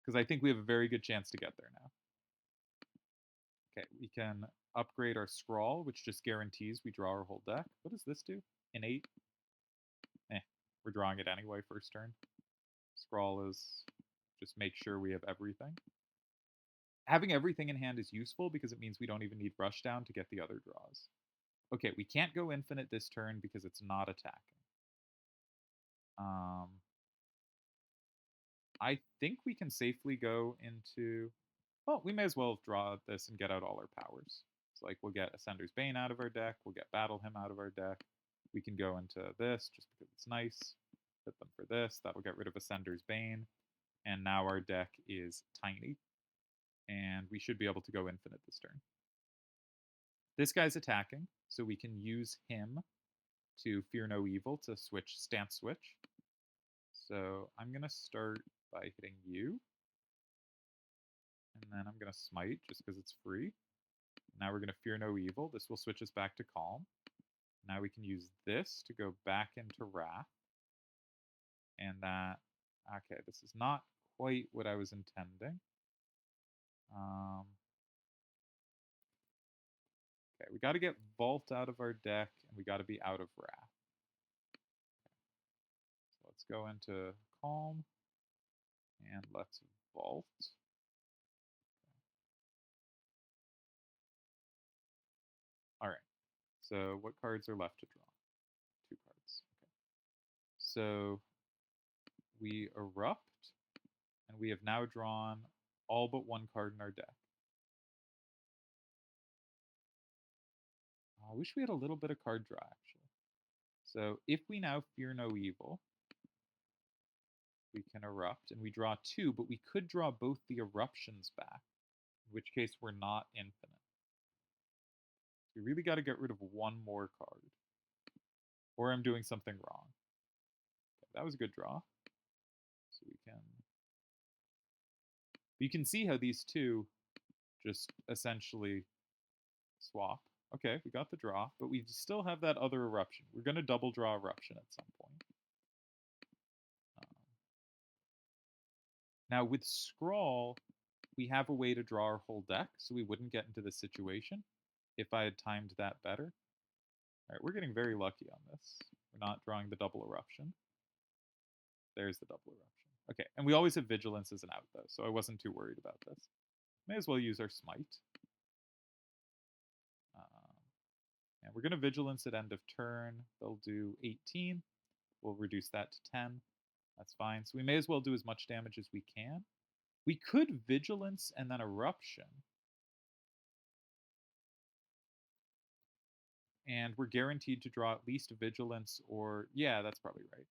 Because I think we have a very good chance to get there now. Okay, we can upgrade our Scrawl, which just guarantees we draw our whole deck. What does this do? Innate? We're drawing it anyway first turn. Scrawl is just make sure we have everything. Having everything in hand is useful because it means we don't even need Rushdown to get the other draws. Okay, we can't go infinite this turn because it's not attacking. I think we can safely go into... Well, we may as well draw this and get out all our powers. So, like, we'll get Ascender's Bane out of our deck. We'll get Battle Hymn out of our deck. We can go into this just because it's nice. Hit them for this. That'll get rid of Ascender's Bane. And now our deck is tiny. And we should be able to go infinite this turn. This guy's attacking, so we can use him to Fear No Evil to switch stance switch. So I'm going to start by hitting you. And then I'm going to smite just because it's free. Now we're going to Fear No Evil. This will switch us back to Calm. Now we can use this to go back into Wrath. And that... Okay, this is not quite what I was intending. Okay, we got to get Vault out of our deck, and we got to be out of Wrath. Okay. So let's go into Calm, and let's Vault. All right. So what cards are left to draw? 2 cards. Okay. So we erupt, and we have now drawn all but 1 card in our deck. I wish we had a little bit of card draw, actually. So if we now Fear No Evil, we can erupt, and we draw 2, but we could draw both the eruptions back, in which case we're not infinite. We really got to get rid of 1 more card. Or I'm doing something wrong. Okay, that was a good draw. So we can... You can see how these 2 just essentially swap. Okay, we got the draw, but we still have that other eruption. We're going to double draw eruption at some point. Now with Scrawl, we have a way to draw our whole deck, so we wouldn't get into this situation if I had timed that better. All right, we're getting very lucky on this. We're not drawing the double eruption. There's the double eruption. Okay, and we always have Vigilance as an out, though, so I wasn't too worried about this. May as well use our Smite. And we're going to Vigilance at end of turn. They'll do 18. We'll reduce that to 10. That's fine. So we may as well do as much damage as we can. We could Vigilance and then Eruption. And we're guaranteed to draw at least Vigilance or... Yeah, that's probably right.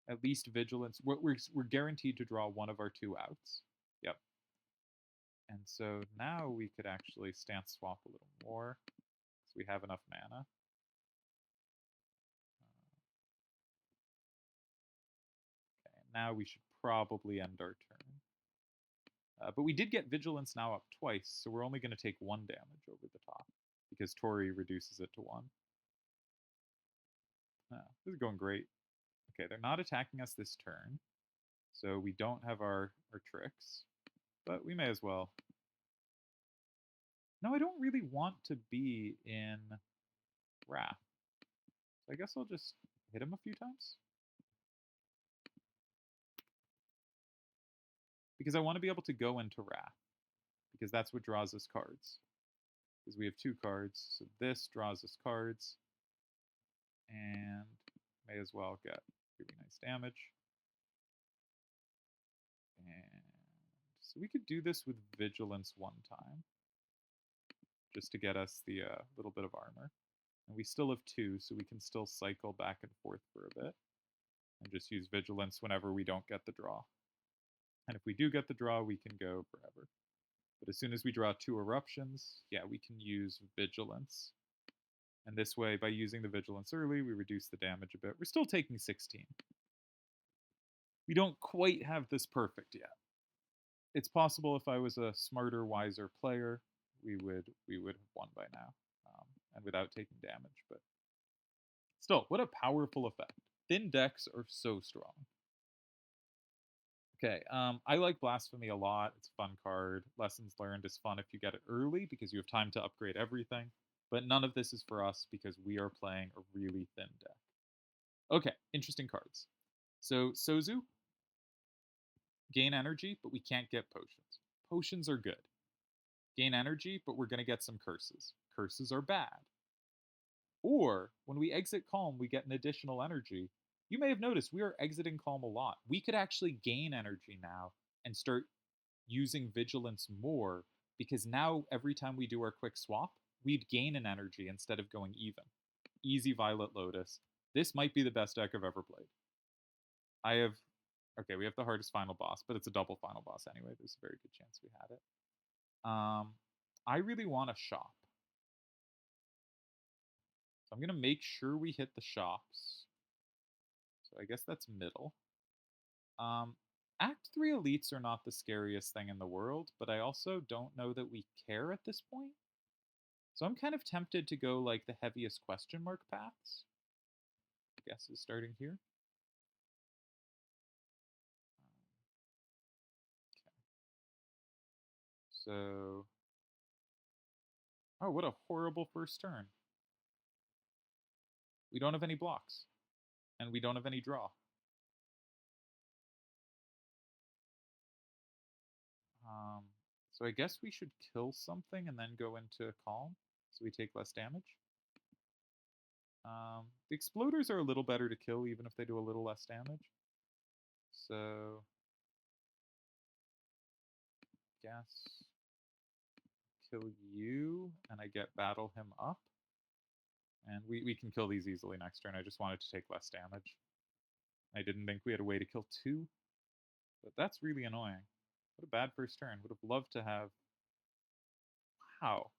At least Vigilance. We're guaranteed to draw one of our 2 outs. Yep. And so now we could actually stance swap a little more, so we have enough mana. Okay, now we should probably end our turn. But we did get Vigilance now up twice, so we're only going to take 1 damage over the top, because Tori reduces it to 1. This is going great. Okay, they're not attacking us this turn, so we don't have our tricks, but we may as well. No, I don't really want to be in Wrath. So I guess I'll just hit him a few times. Because I want to be able to go into Wrath, because that's what draws us cards. Because we have 2 cards, so this draws us cards, and may as well get really nice damage. And so we could do this with Vigilance 1 time, just to get us the little bit of armor. And we still have 2, so we can still cycle back and forth for a bit, and just use Vigilance whenever we don't get the draw. And if we do get the draw, we can go forever. But as soon as we draw 2 eruptions, yeah, we can use Vigilance. And this way, by using the Vigilance early, we reduce the damage a bit. We're still taking 16. We don't quite have this perfect yet. It's possible if I was a smarter, wiser player, we would have won by now, and without taking damage. But still, what a powerful effect. Thin decks are so strong. Okay, I like Blasphemy a lot. It's a fun card. Lessons Learned is fun if you get it early because you have time to upgrade everything. But none of this is for us because we are playing a really thin deck. Okay, interesting cards. So, Sozu, gain energy, but we can't get potions. Potions are good. Gain energy, but we're going to get some curses. Curses are bad. Or, when we exit Calm, we get an additional energy. You may have noticed we are exiting Calm a lot. We could actually gain energy now and start using Vigilance more, because now every time we do our quick swap, we'd gain an energy instead of going even. Easy Violet Lotus. This might be the best deck I've ever played. Okay, we have the hardest final boss, but it's a double final boss anyway. There's a very good chance we had it. I really want a shop. So I'm going to make sure we hit the shops. So I guess that's middle. Act 3 elites are not the scariest thing in the world, but I also don't know that we care at this point. So I'm kind of tempted to go like the heaviest question mark paths. I guess is starting here. Okay. So, oh, what a horrible first turn. We don't have any blocks, and we don't have any draw. So I guess we should kill something and then go into Calm, so we take less damage. The Exploders are a little better to kill, even if they do a little less damage. So, guess kill you, and I get Battle him up. And we can kill these easily next turn. I just wanted to take less damage. I didn't think we had a way to kill 2. But that's really annoying. What a bad first turn. Would have loved to have... Wow.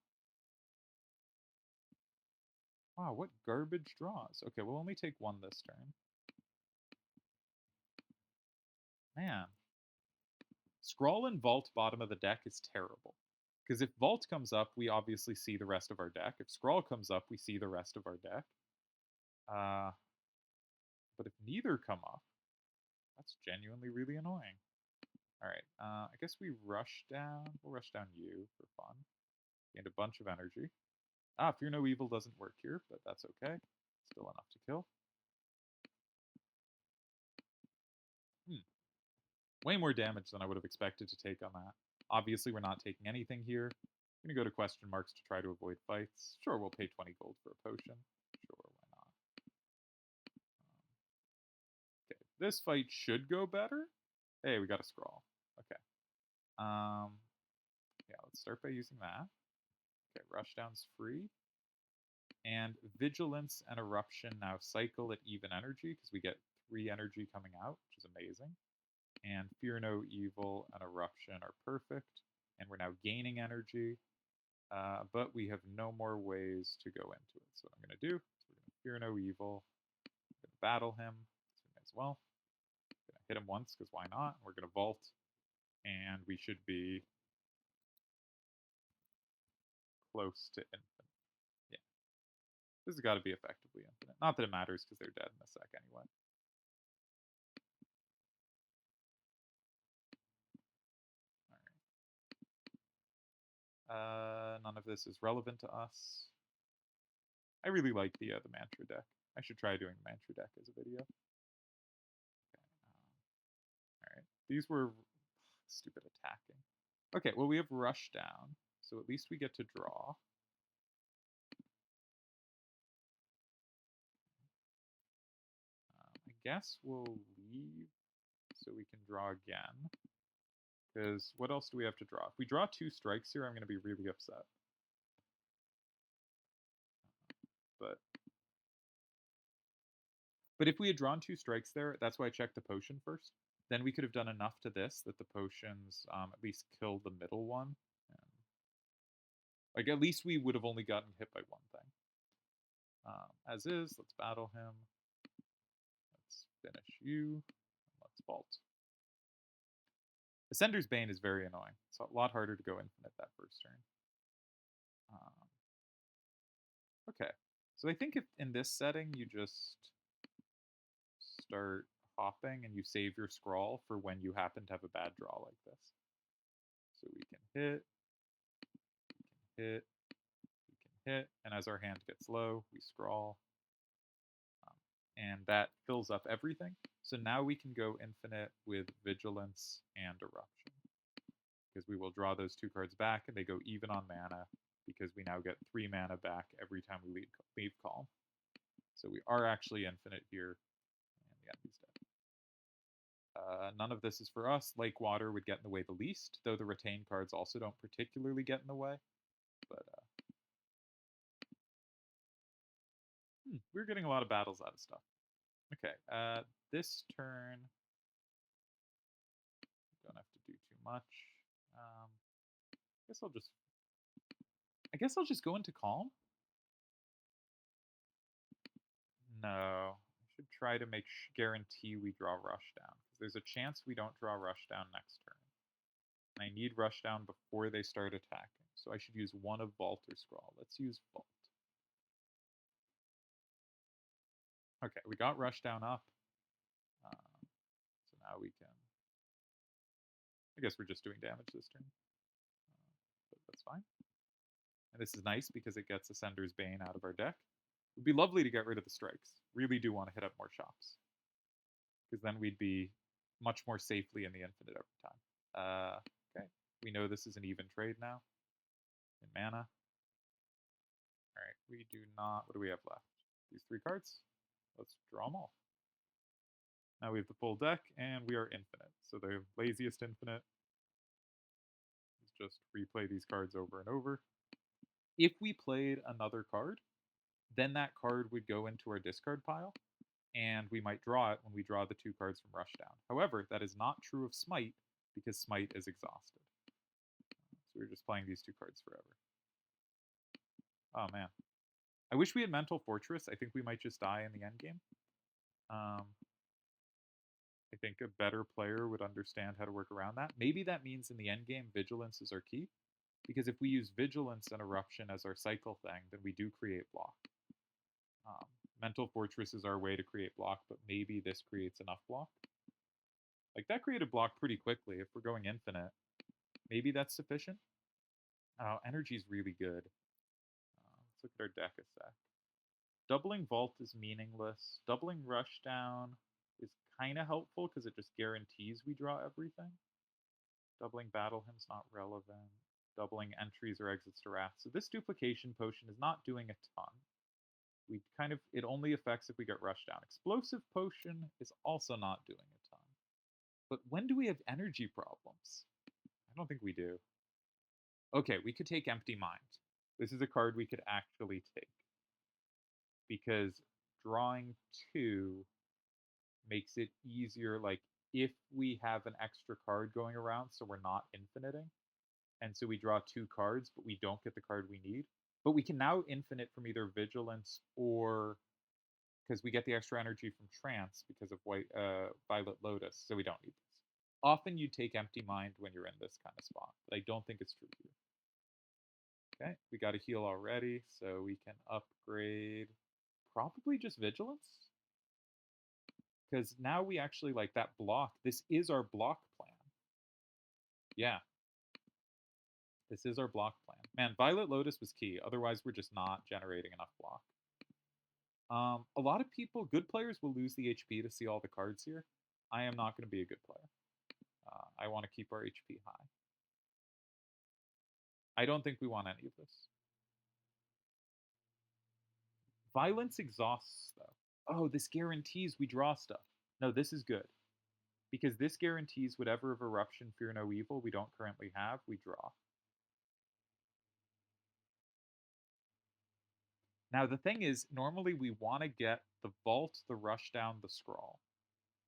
Wow, what garbage draws. Okay, we'll only take 1 this turn. Man. Scrawl and Vault bottom of the deck is terrible. Because if Vault comes up, we obviously see the rest of our deck. If Scrawl comes up, we see the rest of our deck. But if neither come up, that's genuinely really annoying. Alright, I guess we rush down. We'll rush down you for fun. Gained a bunch of energy. Fear No Evil doesn't work here, but that's okay. Still enough to kill. Way more damage than I would have expected to take on that. Obviously, we're not taking anything here. I'm going to go to question marks to try to avoid fights. Sure, we'll pay 20 gold for a potion. Sure, why not? Okay, this fight should go better. Hey, we got a scroll. Okay. Yeah, let's start by using that. Okay, Rushdown's free. And Vigilance and Eruption now cycle at even energy because we get 3 energy coming out, which is amazing. And Fear No Evil and Eruption are perfect. And we're now gaining energy. But we have no more ways to go into it. So what I'm going to do is we're going to Fear No Evil. I'm going to battle him. So we may as well. I'm going to hit him once because why not? We're going to vault. And we should be close to infinite. Yeah. This has got to be effectively infinite. Not that it matters because they're dead in a sec anyway. None of this is relevant to us. I really like the mantra deck. I should try doing the mantra deck as a video. Okay. All right. These were stupid attacking. Okay, well, we have rush down, so at least we get to draw. I guess we'll leave so we can draw again. Because what else do we have to draw? If we draw 2 strikes here, I'm going to be really upset. But if we had drawn 2 strikes there, that's why I checked the potion first. Then we could have done enough to this that the potions at least kill the middle one. And, like, at least we would have only gotten hit by one thing. As is, let's battle him. Let's finish you. Let's vault. Ascender's Bane is very annoying. It's a lot harder to go infinite that first turn. Okay, so I think if in this setting you just start hopping and you save your scrawl for when you happen to have a bad draw like this. So we can hit, we can hit, and as our hand gets low, we scrawl. And that fills up everything. So now we can go infinite with Vigilance and Eruption. Because we will draw those 2 cards back, and they go even on mana, because we now get 3 mana back every time we leave Calm. So we are actually infinite here, and the enemy's dead. None of this is for us. Lake Water would get in the way the least, though the retain cards also don't particularly get in the way. But we're getting a lot of battles out of stuff. Okay, this turn, don't have to do too much. I guess I'll just go into Calm. No, I should try to guarantee we draw Rushdown, because there's a chance we don't draw Rushdown next turn. And I need Rushdown before they start attacking, so I should use one of Vault or Scrawl. Let's use Vault. Okay, we got Rushdown up. So now we can... I guess we're just doing damage this turn. But that's fine. And this is nice because it gets Ascender's Bane out of our deck. It would be lovely to get rid of the strikes. Really do want to hit up more shops. Because then we'd be much more safely in the infinite every time. Okay, we know this is an even trade now. In mana. Alright, we do not... What do we have left? These 3 cards? Let's draw them all. Now we have the full deck, and we are infinite. So the laziest infinite is just replay these cards over and over. If we played another card, then that card would go into our discard pile, and we might draw it when we draw the 2 cards from Rushdown. However, that is not true of Smite, because Smite is exhausted. So we're just playing these 2 cards forever. Oh, man. I wish we had Mental Fortress. I think we might just die in the endgame. I think a better player would understand how to work around that. Maybe that means in the endgame, Vigilance is our key. Because if we use Vigilance and Eruption as our cycle thing, then we do create block. Mental Fortress is our way to create block, but maybe this creates enough block. Like, that created block pretty quickly. If we're going infinite, maybe that's sufficient. Oh, energy's really good. Let's look at our deck a sec. Doubling Vault is meaningless. Doubling Rushdown is kind of helpful because it just guarantees we draw everything. Doubling Battle Hymn's not relevant. Doubling entries or exits to Wrath. So this duplication potion is not doing a ton. It only affects if we get Rushdown. Explosive potion is also not doing a ton. But when do we have energy problems? I don't think we do. Okay, we could take Empty Mind. This is a card we could actually take. because drawing 2 makes it easier, like, if we have an extra card going around, so we're not infiniting, and so we draw 2 cards, but we don't get the card we need. But we can now infinite from either Vigilance or because we get the extra energy from Trance because of Violet Lotus, so we don't need this. Often you take Empty Mind when you're in this kind of spot, but I don't think it's true here. Okay, we got a heal already, so we can upgrade probably just Vigilance. Because now we actually like that block. This is our block plan. Yeah, this is our block plan. Man, Violet Lotus was key. Otherwise, we're just not generating enough block. A lot of people, good players, will lose the HP to see all the cards here. I am not going to be a good player. I want to keep our HP high. I don't think we want any of this. Violence exhausts, though. Oh, this guarantees we draw stuff. No, this is good. Because this guarantees whatever of Eruption, Fear No Evil we don't currently have, we draw. Now, the thing is, normally we want to get the Vault, the Rushdown, the Scrawl.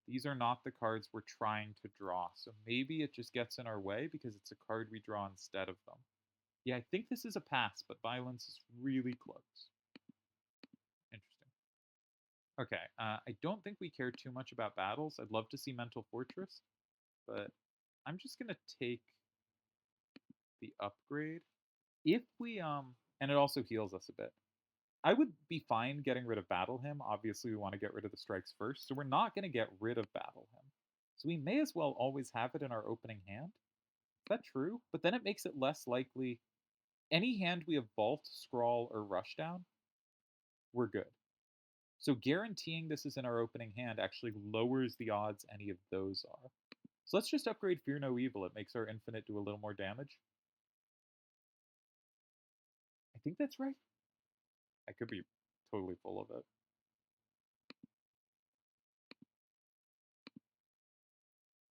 These are not the cards we're trying to draw, so maybe it just gets in our way because it's a card we draw instead of them. Yeah, I think this is a pass, but Violence is really close. Interesting. Okay, I don't think we care too much about battles. I'd love to see Mental Fortress, but I'm just going to take the upgrade. If we, and it also heals us a bit. I would be fine getting rid of Battle Hymn. Obviously, we want to get rid of the strikes first, so we're not going to get rid of Battle Hymn. So we may as well always have it in our opening hand. Is that true? But then it makes it less likely. Any hand we have Vault, Scrawl, or Rushdown, we're good. So guaranteeing this is in our opening hand actually lowers the odds any of those are. So let's just upgrade Fear No Evil. It makes our Infinite do a little more damage. I think that's right. I could be totally full of it.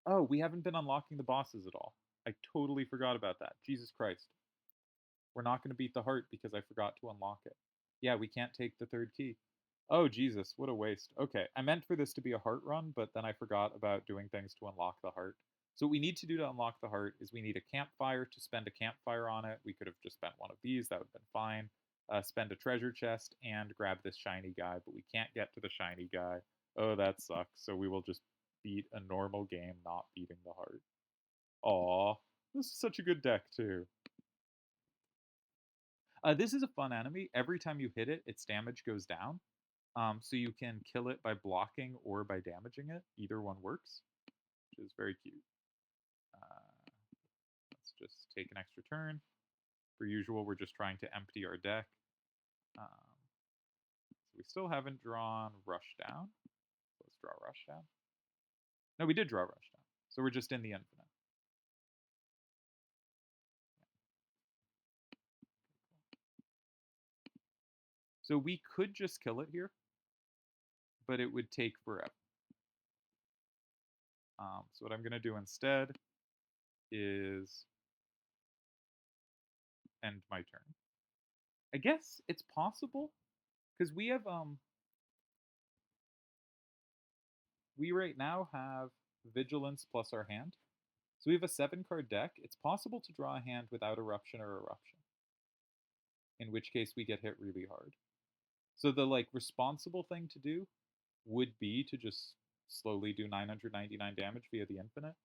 Oh, we haven't been unlocking the bosses at all. I totally forgot about that. Jesus Christ. We're not going to beat the heart because I forgot to unlock it. Yeah, we can't take the third key. Oh, Jesus, what a waste. Okay, I meant for this to be a heart run, but then I forgot about doing things to unlock the heart. So what we need to do to unlock the heart is we need a campfire to spend a campfire on it. We could have just spent one of these. That would have been fine. Spend a treasure chest and grab this shiny guy, but we can't get to the shiny guy. Oh, that sucks. So we will just beat a normal game, not beating the heart. Aw, this is such a good deck, too. This is a fun enemy. Every time you hit it, its damage goes down. So you can kill it by blocking or by damaging it. Either one works, which is very cute. Let's just take an extra turn. Per usual, we're just trying to empty our deck. So we still haven't drawn Rushdown. Let's draw Rushdown. No, we did draw Rushdown. So we're just in the infinite. So we could just kill it here, but it would take forever. So what I'm going to do instead is end my turn. I guess it's possible because we have we right now have Vigilance plus our hand. So we have a 7-card deck. It's possible to draw a hand without Eruption or Eruption, in which case we get hit really hard. So the like responsible thing to do would be to just slowly do 999 damage via the infinite.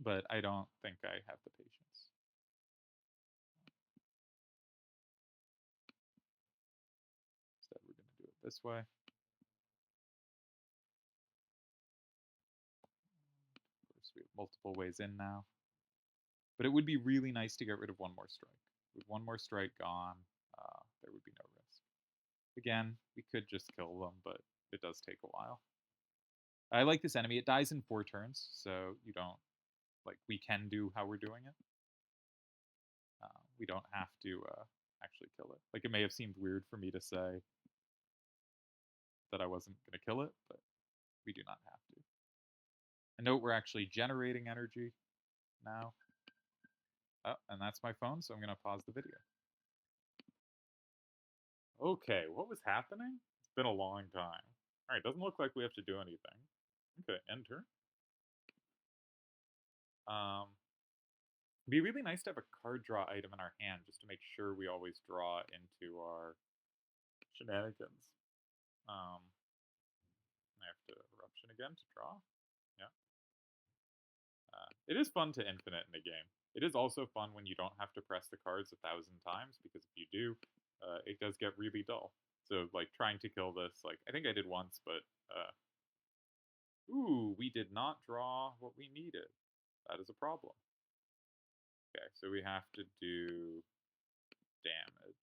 But I don't think I have the patience. Instead, we're going to do it this way. Of course, we have multiple ways in now. But it would be really nice to get rid of one more strike. With one more strike gone, there would be no risk. Again, we could just kill them, but it does take a while. I like this enemy. It dies in 4 turns, so you don't, like, we can do how we're doing it. We don't have to actually kill it. Like, it may have seemed weird for me to say that I wasn't going to kill it, but we do not have to. And note we're actually generating energy now. Oh, and that's my phone, so I'm going to pause the video. Okay, what was happening? It's been a long time. Alright, doesn't look like we have to do anything. Okay, enter. It'd be really nice to have a card draw item in our hand just to make sure we always draw into our shenanigans. I have to eruption again to draw. Yeah. It is fun to infinite in a game. It is also fun when you don't have to press the cards 1,000 times, because if you do, it does get really dull. So, like, trying to kill this, like, I think I did once, but, ooh, we did not draw what we needed. That is a problem. Okay, so we have to do damage.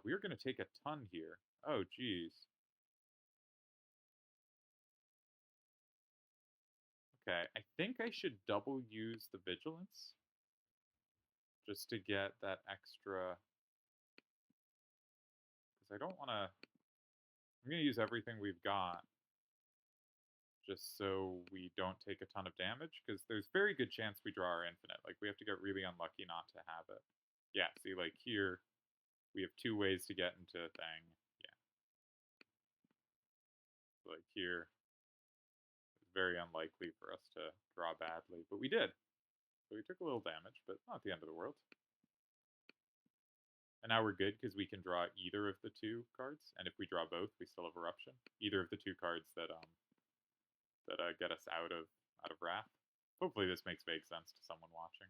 We're going to take a ton here. Oh, geez. Okay, I think I should double use the vigilance just to get that extra, because I don't want to. I'm going to use everything we've got just so we don't take a ton of damage, because there's very good chance we draw our infinite. Like, we have to get really unlucky not to have it. Yeah, see, like here, we have two ways to get into a thing. Yeah. Like here, it's very unlikely for us to draw badly, but we did. So we took a little damage, but not the end of the world. And now we're good because we can draw either of the two cards, and if we draw both, we still have eruption. Either of the two cards that get us out of wrath. Hopefully, this makes vague sense to someone watching.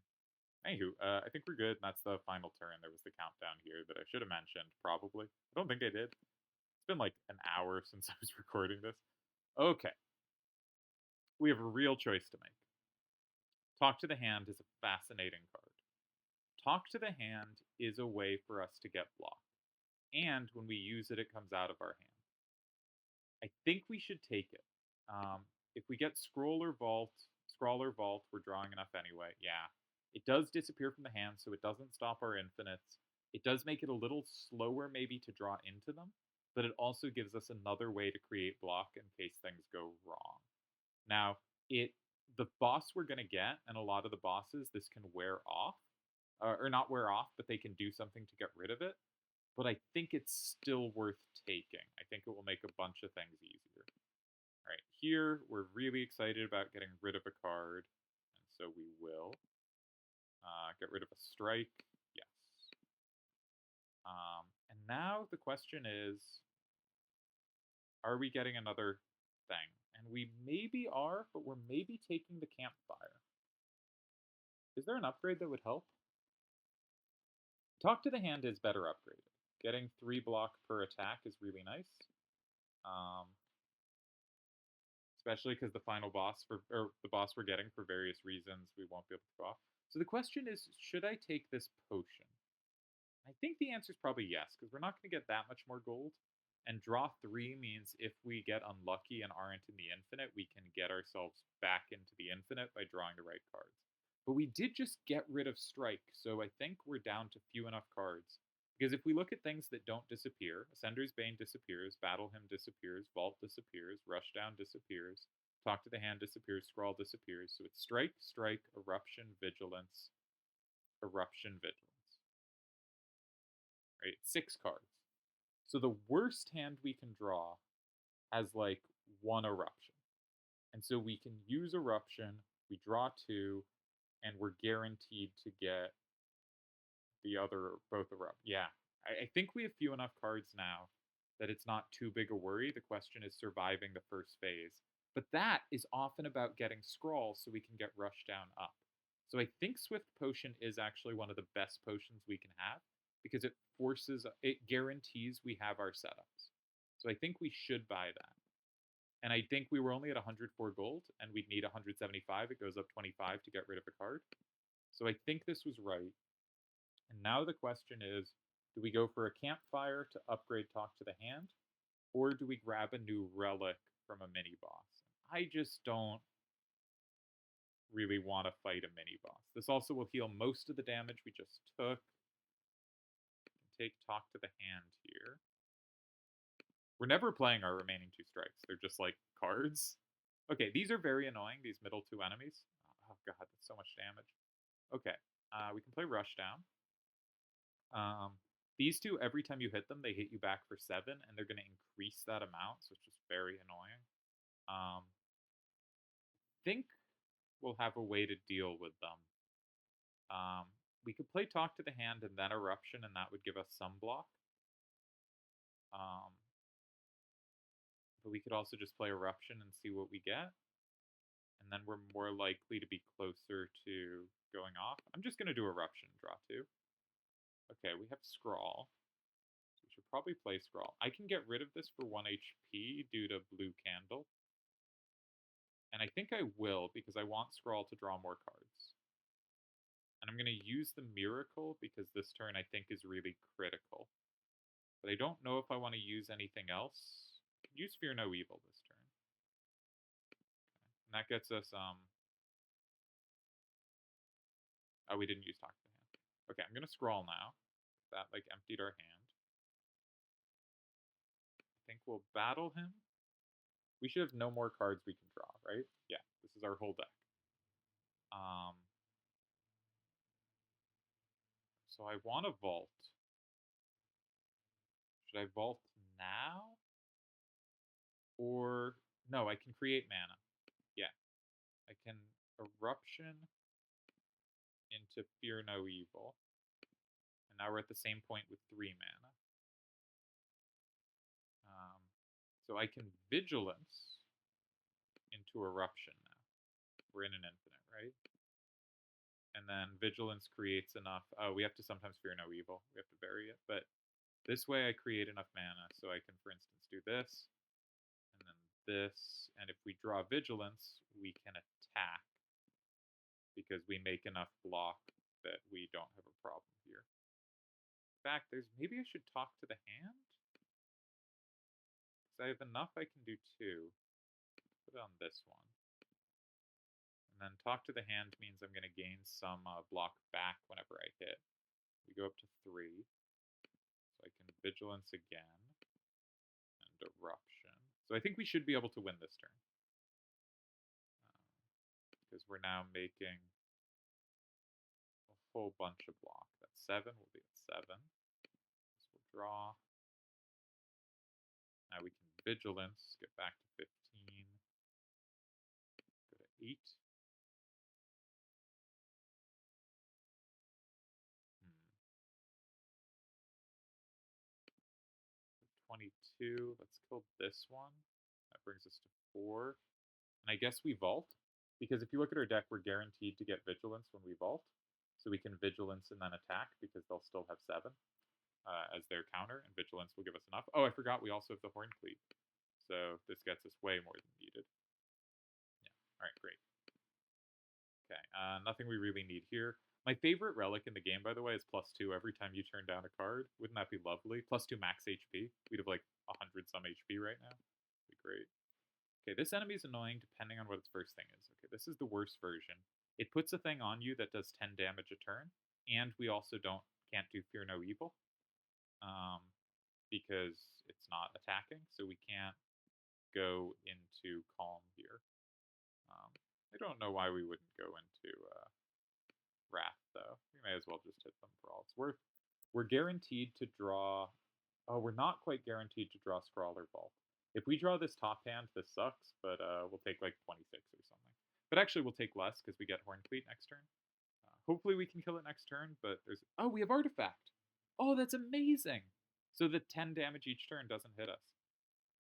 Anywho, I think we're good. That's the final turn. There was the countdown here that I should have mentioned, probably. I don't think I did. It's been like an hour since I was recording this. Okay. We have a real choice to make. Talk to the Hand is a fascinating card. Talk to the Hand is a way for us to get blocked, and when we use it, it comes out of our hand. I think we should take it. If we get Scroll or Vault, we're drawing enough anyway. Yeah. It does disappear from the hand, so it doesn't stop our infinites. It does make it a little slower, maybe, to draw into them, but it also gives us another way to create block in case things go wrong. Now, the boss we're going to get, and a lot of the bosses, this can wear off, or not wear off, but they can do something to get rid of it. But I think it's still worth taking. I think it will make a bunch of things easier. All right, here we're really excited about getting rid of a card, and so we will. Get rid of a strike, yes. And now the question is, are we getting another thing? And we maybe are, but we're maybe taking the campfire. Is there an upgrade that would help? Talk to the Hand is better upgraded. Getting 3 block per attack is really nice. Especially because the final boss or the boss we're getting for various reasons we won't be able to go off. So the question is, should I take this potion? I think the answer is probably yes, because we're not going to get that much more gold. And draw 3 means if we get unlucky and aren't in the infinite, we can get ourselves back into the infinite by drawing the right cards. But we did just get rid of strike, so I think we're down to few enough cards. Because if we look at things that don't disappear, Ascender's Bane disappears, Battle Hymn disappears, Vault disappears, Rushdown disappears, Talk to the Hand disappears, Scrawl disappears. So it's strike, strike, eruption, vigilance, eruption, vigilance. Right? 6 cards. So the worst hand we can draw has like 1 eruption. And so we can use eruption, we draw 2, and we're guaranteed to get the other both erupt. Yeah. I think we have few enough cards now that it's not too big a worry. The question is surviving the first phase. But that is often about getting Scrawl so we can get Rushdown up. So I think Swift Potion is actually one of the best potions we can have, because it guarantees we have our setups. So I think we should buy that. And I think we were only at 104 gold, and we'd need 175. It goes up 25 to get rid of a card. So I think this was right. And now the question is, do we go for a campfire to upgrade Talk to the Hand, or do we grab a new relic from a mini boss? I just don't really want to fight a mini boss. This also will heal most of the damage we just took. Take Talk to the Hand here. We're never playing our remaining 2 strikes. They're just like cards. Okay, these are very annoying, these middle 2 enemies. Oh god, that's so much damage. Okay, we can play Rushdown. These two, every time you hit them, they hit you back for 7, and they're going to increase that amount, so it's just very annoying. Think we'll have a way to deal with them. We could play Talk to the Hand and then Eruption, and that would give us some block. But we could also just play Eruption and see what we get. And then we're more likely to be closer to going off. I'm just going to do Eruption, draw 2. Okay, we have Scrawl. So we should probably play Scrawl. I can get rid of this for 1 HP due to Blue Candle. And I think I will, because I want Scrawl to draw more cards. And I'm going to use the Miracle, because this turn I think is really critical. But I don't know if I want to use anything else. Use Fear No Evil this turn. Okay. And that gets us, oh, we didn't use Talk to the Hand. Okay, I'm going to Scrawl now. That, like, emptied our hand. I think we'll battle him. We should have no more cards we can draw, right? Yeah, this is our whole deck. So I want to vault. Should I vault now? Or, no, I can create mana. Yeah. I can Eruption into Fear No Evil. And now we're at the same point with 3 mana. So I can Vigilance into Eruption now. We're in an infinite, right? And then Vigilance creates enough. Oh, we have to sometimes Fear No Evil. We have to bury it. But this way I create enough mana, so I can, for instance, do this, and then this, and if we draw Vigilance, we can attack, because we make enough block that we don't have a problem here. In fact, maybe I should Talk to the Hand? Because I have enough I can do 2. Put it on this one. And then Talk to the Hand means I'm going to gain some block back whenever I hit. We go up to 3. So I can Vigilance again. And Eruption. So I think we should be able to win this turn. Because we're now making a whole bunch of block. That's 7. We'll be at 7. So we'll draw. Now we can Vigilance, get back to 15. Go to 8. 22. Let's kill this one. That brings us to 4. And I guess we vault, because if you look at our deck, we're guaranteed to get Vigilance when we vault. So we can Vigilance and then attack, because they'll still have 7 as their counter, and Vigilance will give us enough. Oh, I forgot we also have the Horn Cleat. So this gets us way more than needed. Yeah, alright, great. Okay, nothing we really need here. My favorite relic in the game, by the way, is +2 every time you turn down a card. Wouldn't that be lovely? +2 max HP. We'd have like 100 some HP right now. That'd be great. Okay, this enemy is annoying depending on what its first thing is. Okay, this is the worst version. It puts a thing on you that does 10 damage a turn, and we also can't do Fear No Evil, because it's not attacking, so we can't go into Calm here. I don't know why we wouldn't go into Wrath, though. We may as well just hit them for all it's worth. We're guaranteed to draw... Oh, we're not quite guaranteed to draw Scrawl or Vault. If we draw this top hand, this sucks, but we'll take like 26 or something. But actually, we'll take less because we get Horn Cleat next turn. Hopefully we can kill it next turn, but there's... Oh, we have Artifact! Oh, that's amazing! So the 10 damage each turn doesn't hit us.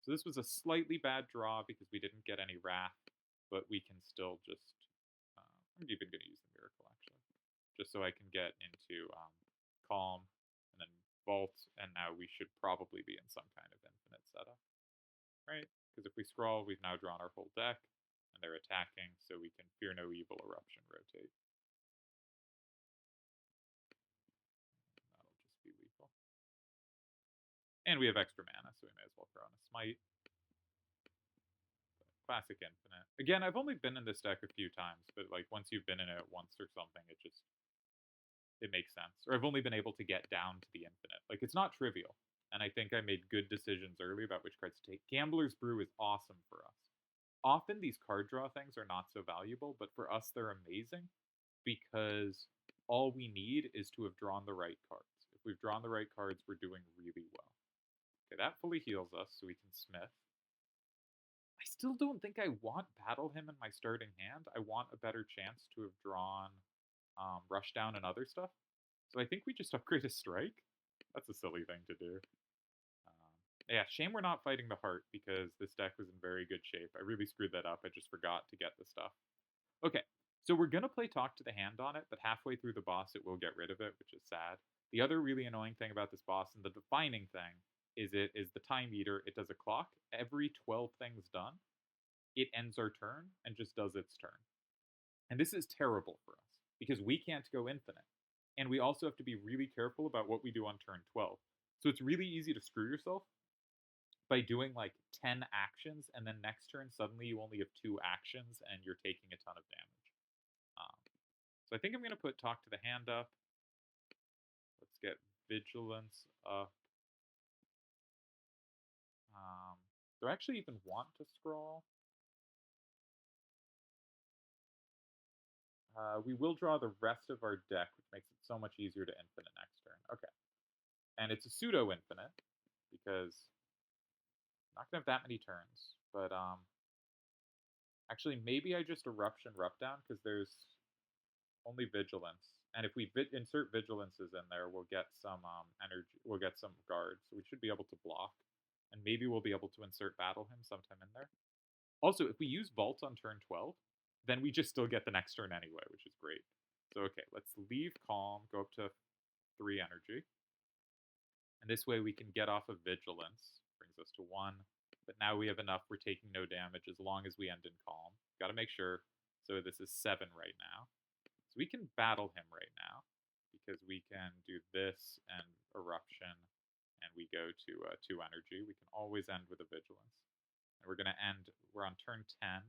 So this was a slightly bad draw because we didn't get any Wrath, but we can still just... I'm even going to use the Miracle, actually. Just so I can get into Calm, and then Vault, and now we should probably be in some kind of infinite setup. Right? Because if we scroll, we've now drawn our whole deck, and they're attacking, so we can Fear No Evil, Eruption, rotate. That'll just be lethal. And we have extra mana, so we may as well throw in a Smite. Classic Infinite. Again, I've only been in this deck a few times, but like once you've been in it once or something, it makes sense. Or I've only been able to get down to the Infinite. Like, it's not trivial. And I think I made good decisions early about which cards to take. Gambler's Brew is awesome for us. Often these card draw things are not so valuable, but for us they're amazing because all we need is to have drawn the right cards. If we've drawn the right cards, we're doing really well. Okay, that fully heals us, so we can smith. I still don't think I want Battle Hymn in my starting hand. I want a better chance to have drawn Rushdown and other stuff. So I think we just upgrade a Strike. That's a silly thing to do. Yeah, shame we're not fighting the heart because this deck was in very good shape. I really screwed that up. I just forgot to get the stuff. Okay, so we're going to play Talk to the Hand on it, but halfway through the boss it will get rid of it, which is sad. The other really annoying thing about this boss, and the defining thing, is it is the time eater. It does a clock. Every 12 things done, it ends our turn and just does its turn. And this is terrible for us because we can't go infinite. And we also have to be really careful about what we do on turn 12. So it's really easy to screw yourself by doing like 10 actions, and then next turn suddenly you only have 2 actions and you're taking a ton of damage. So I think I'm going to put Talk to the Hand up. Let's get Vigilance up. Do I actually even want to scroll? We will draw the rest of our deck, which makes it so much easier to infinite next turn. Okay. And it's a pseudo-infinite, because I'm not going to have that many turns. But actually, maybe I just Eruption Rupdown, because there's only Vigilance. And if we insert Vigilances in there, we'll get some energy, we'll get some guards. So we should be able to block. And maybe we'll be able to insert Battle Hymn sometime in there. Also, if we use Vault on turn 12, then we just still get the next turn anyway, which is great. So, okay, let's leave Calm, go up to 3 energy. And this way we can get off of Vigilance. Brings us to 1. But now we have enough. We're taking no damage as long as we end in Calm. Got to make sure. So this is 7 right now. So we can Battle Him right now, because we can do this and Eruption, and we go to 2 energy. We can always end with a Vigilance. And we're going to end, we're on turn 10.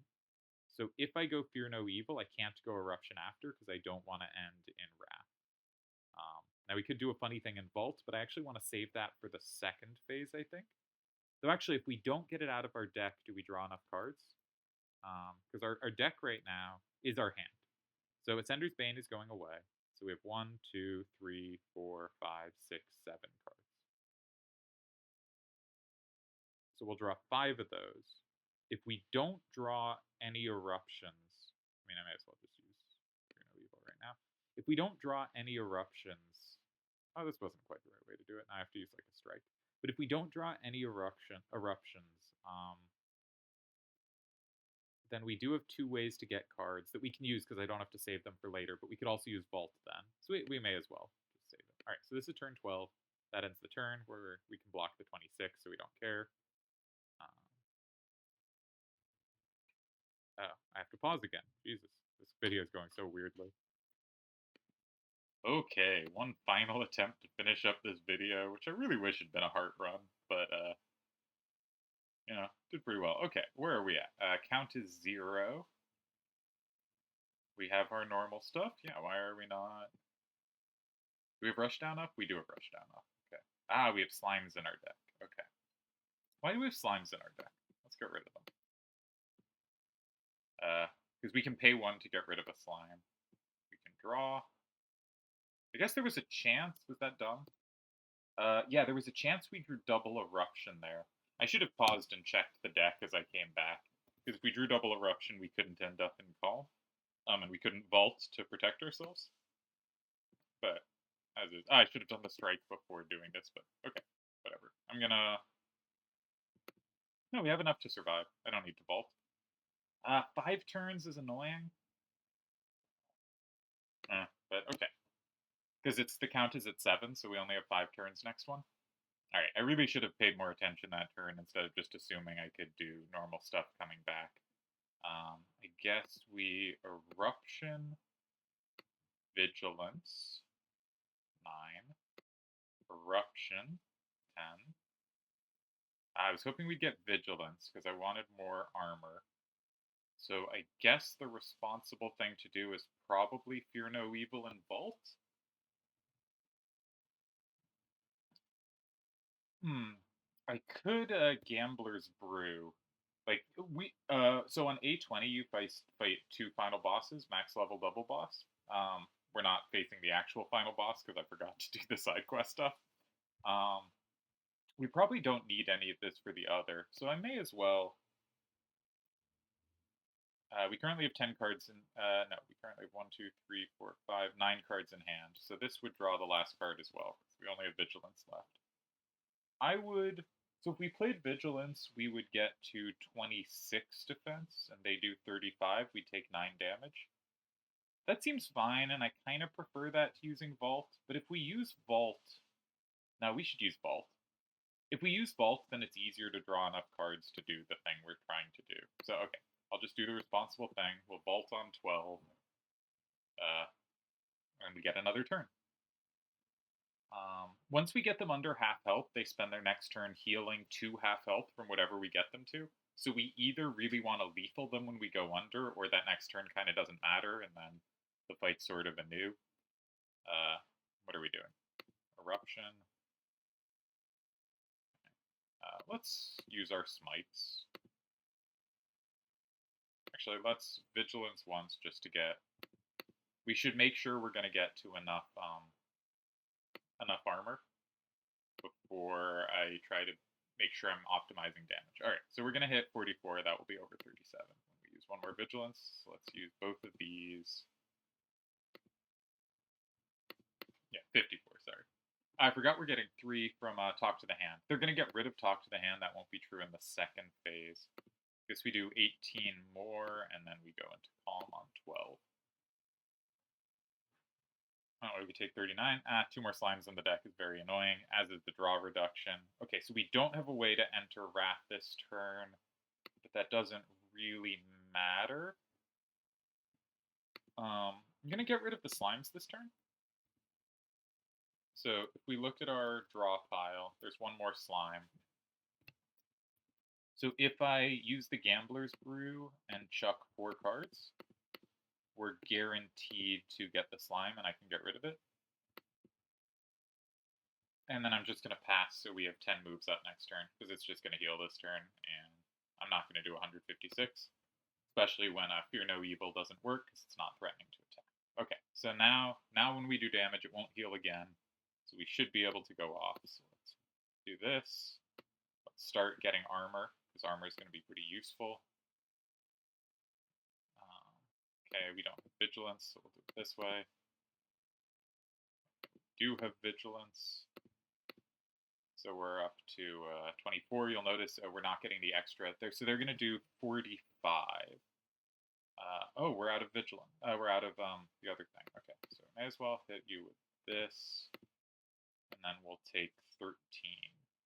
So if I go Fear No Evil, I can't go Eruption after, because I don't want to end in Wrath. Now we could do a funny thing in Vault, but I actually want to save that for the second phase, I think. Though actually, if we don't get it out of our deck, do we draw enough cards? Because our deck right now is our hand. So Ascender's Bane is going away. So we have 1, 2, 3, 4, 5, 6, 7 cards. So we'll draw 5 of those. If we don't draw any Eruptions, I mean, I may as well just use Fear No Evil right now. If we don't draw any Eruptions, oh, this wasn't quite the right way to do it. Now I have to use like a strike. But if we don't draw any eruptions, then we do have 2 ways to get cards that we can use, because I don't have to save them for later. But we could also use Vault then. So we may as well just save them. All right, so this is turn 12. That ends the turn where we can block the 26, so we don't care. Oh, I have to pause again. Jesus, this video is going so weirdly. Okay, one final attempt to finish up this video, which I really wish had been a heart run, but, you know, did pretty well. Okay, where are we at? Count is 0. We have our normal stuff. Yeah, why are we not? Do we have Rushdown up? We do have Rushdown up. Okay. Ah, we have Slimes in our deck. Okay. Why do we have Slimes in our deck? Let's get rid of them. Because we can pay 1 to get rid of a slime. We can draw. I guess there was a chance. Was that dumb? Yeah, there was a chance we drew double Eruption there. I should have paused and checked the deck as I came back. Because if we drew double Eruption, we couldn't end up in Calm. And we couldn't Vault to protect ourselves. But, as is. I should have done the strike before doing this, but okay. Whatever. I'm gonna... No, we have enough to survive. I don't need to Vault. 5 turns is annoying. But okay. Because the count is at 7, so we only have 5 turns next one. Alright, I really should have paid more attention that turn instead of just assuming I could do normal stuff coming back. I guess we Eruption, Vigilance, 9, Eruption, 10. I was hoping we'd get Vigilance because I wanted more armor. So I guess the responsible thing to do is probably Fear No Evil and Vault. I could Gambler's Brew. Like so on A20 you fight 2 final bosses, max level double boss. we're not facing the actual final boss because I forgot to do the side quest stuff. We probably don't need any of this for the other, so I may as well. We currently have 10 cards in. No, we currently have 1, 2, 3, 4, 5, 9 cards in hand. So this would draw the last card as well. We only have Vigilance left. I would. So if we played Vigilance, we would get to 26 defense, and they do 35. We take 9 damage. That seems fine, and I kind of prefer that to using Vault. But if we use Vault, now we should use Vault. If we use Vault, then it's easier to draw enough cards to do the thing we're trying to do. So, okay, I'll just do the responsible thing. We'll Vault on 12, and we get another turn. Once we get them under half health, they spend their next turn healing to half health from whatever we get them to. So we either really want to lethal them when we go under, or that next turn kind of doesn't matter, and then the fight's sort of anew. What are we doing? Eruption. Let's use our smites. Actually, let's Vigilance once just to get... We should make sure we're going to get to enough armor before I try to make sure I'm optimizing damage. Alright, so we're going to hit 44. That will be over 37 when we use one more Vigilance. So let's use both of these. Yeah, 54, sorry. I forgot we're getting 3 from Talk to the Hand. They're going to get rid of Talk to the Hand. That won't be true in the second phase. Guess we do 18 more, and then we go into Calm on 12. Oh, we take 39. 2 more slimes on the deck is very annoying, as is the draw reduction. Okay, so we don't have a way to enter Wrath this turn, but that doesn't really matter. I'm going to get rid of the slimes this turn. So if we looked at our draw pile, there's one more slime. So if I use the Gambler's Brew and chuck 4 cards, we're guaranteed to get the slime and I can get rid of it. And then I'm just going to pass so we have 10 moves up next turn, because it's just going to heal this turn, and I'm not going to do 156, especially when Fear No Evil doesn't work, because it's not threatening to attack. Okay, so now when we do damage, it won't heal again, so we should be able to go off. So let's do this. Let's start getting armor, because armor is going to be pretty useful. Okay, we don't have Vigilance, so we'll do it this way. We do have Vigilance. So we're up to 24. You'll notice we're not getting the extra there. So they're going to do 45. Oh, we're out of Vigilance. We're out of the other thing. Okay, so I may as well hit you with this. And then we'll take 13.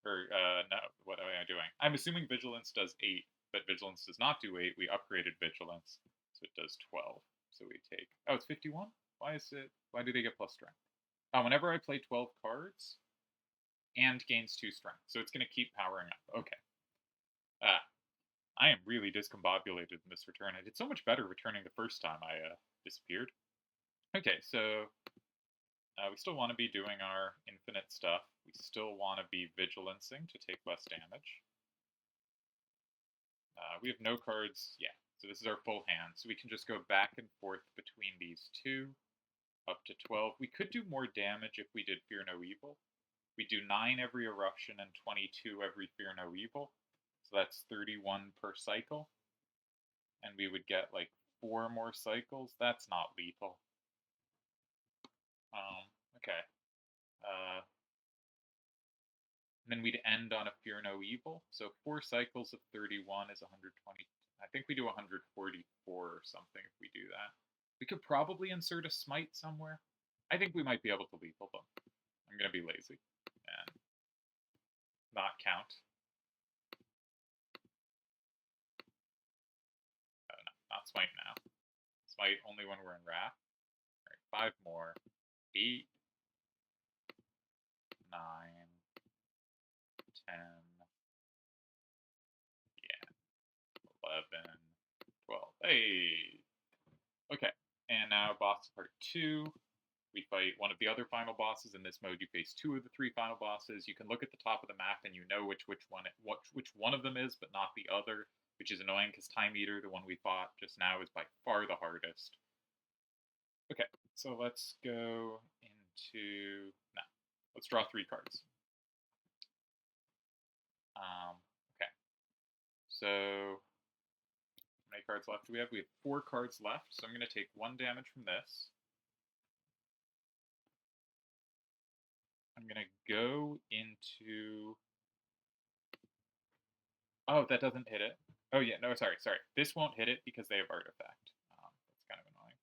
Or, no, what am I doing? I'm assuming Vigilance does 8, but Vigilance does not do 8. We upgraded Vigilance. So it does 12. So we take... Oh, it's 51? Why do they get plus strength? Whenever I play 12 cards, and gains 2 strength. So it's going to keep powering up. Okay. I am really discombobulated in this return. I did so much better returning the first time I disappeared. Okay, so we still want to be doing our infinite stuff. We still want to be vigilancing to take less damage. We have no cards. Yeah, so this is our full hand. So we can just go back and forth between these two, up to 12. We could do more damage if we did Fear No Evil. We do 9 every eruption and 22 every Fear No Evil. So that's 31 per cycle. And we would get like 4 more cycles. That's not lethal. Okay. And then we'd end on a Fear No Evil. So 4 cycles of 31 is 120. I think we do 144 or something if we do that. We could probably insert a smite somewhere. I think we might be able to lethal them. I'm going to be lazy and not count. No, not smite now. Smite only when we're in Wrath. Alright, 5 more. 8, 9, 10, yeah, 11, 12. Hey! Okay, and now boss part 2. We fight one of the other final bosses. In this mode, you face 2 of the 3 final bosses. You can look at the top of the map and you know which one of them is, but not the other, which is annoying because Time Eater, the one we fought just now, is by far the hardest. Okay, so let's go into no. Let's draw 3 cards. Okay, so how many cards left do we have? We have 4 cards left, so I'm going to take 1 damage from this. I'm going to go into... Oh, that doesn't hit it. Oh, yeah, no, sorry. This won't hit it because they have Artifact. That's kind of annoying.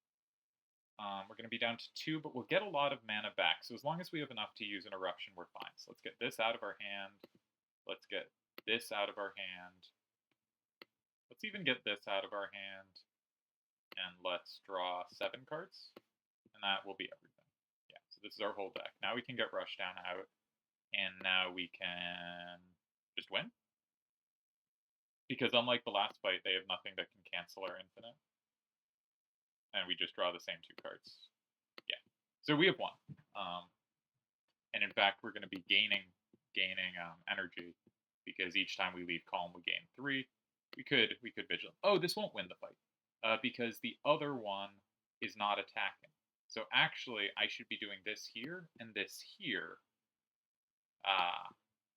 We're going to be down to 2, but we'll get a lot of mana back. So as long as we have enough to use an Eruption, we're fine. So let's get this out of our hand. Let's get this out of our hand. Let's even get this out of our hand. And let's draw 7 cards. And that will be everything. Yeah, so this is our whole deck. Now we can get Rushdown out. And now we can just win. Because unlike the last fight, they have nothing that can cancel our infinite. And we just draw the same 2 cards. Yeah. So we have won. And in fact, we're going to be gaining energy because each time we leave column, we gain 3. We could vigilant. Oh, this won't win the fight because the other one is not attacking. So actually, I should be doing this here and this here.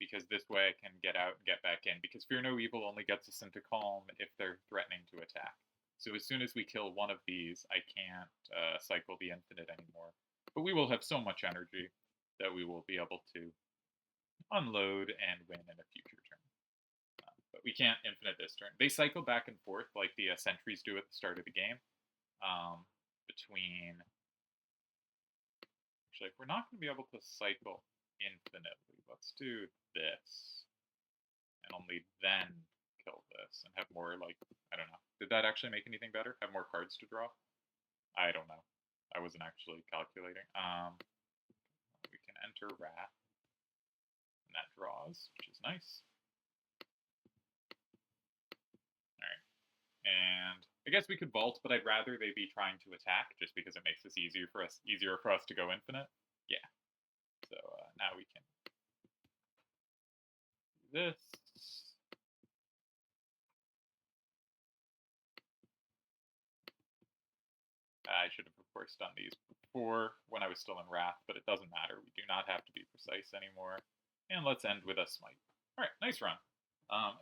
Because this way I can get out and get back in. Because Fear No Evil only gets us into calm if they're threatening to attack. So as soon as we kill one of these, I can't cycle the infinite anymore. But we will have so much energy that we will be able to unload and win in a future turn. But we can't infinite this turn. They cycle back and forth like the sentries do at the start of the game. Between... Actually, we're not going to be able to cycle infinitely. Let's do this. And only then kill this and have more, like, I don't know. Did that actually make anything better? Have more cards to draw? I don't know. I wasn't actually calculating. We can enter Wrath. And that draws, which is nice. Alright. And I guess we could vault, but I'd rather they be trying to attack just because it makes this easier for us to go infinite. Yeah. So now we can do this. I should have, of course, done these before when I was still in Wrath, but it doesn't matter. We do not have to be precise anymore. And let's end with a Smite. All right, nice run.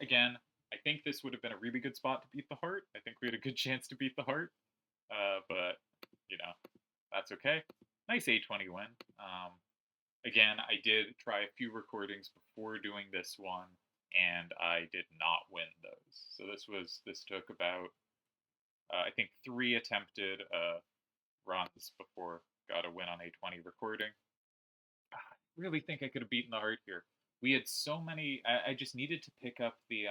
Again, I think this would have been a really good spot to beat the Heart. I think we had a good chance to beat the Heart, but, you know, that's okay. Nice A20 win. Again, I did try a few recordings before doing this one, and I did not win those. So this took about, I think 3 attempted runs before got a win on A20 recording. I really think I could have beaten the Heart here. We had so many. I just needed to pick up the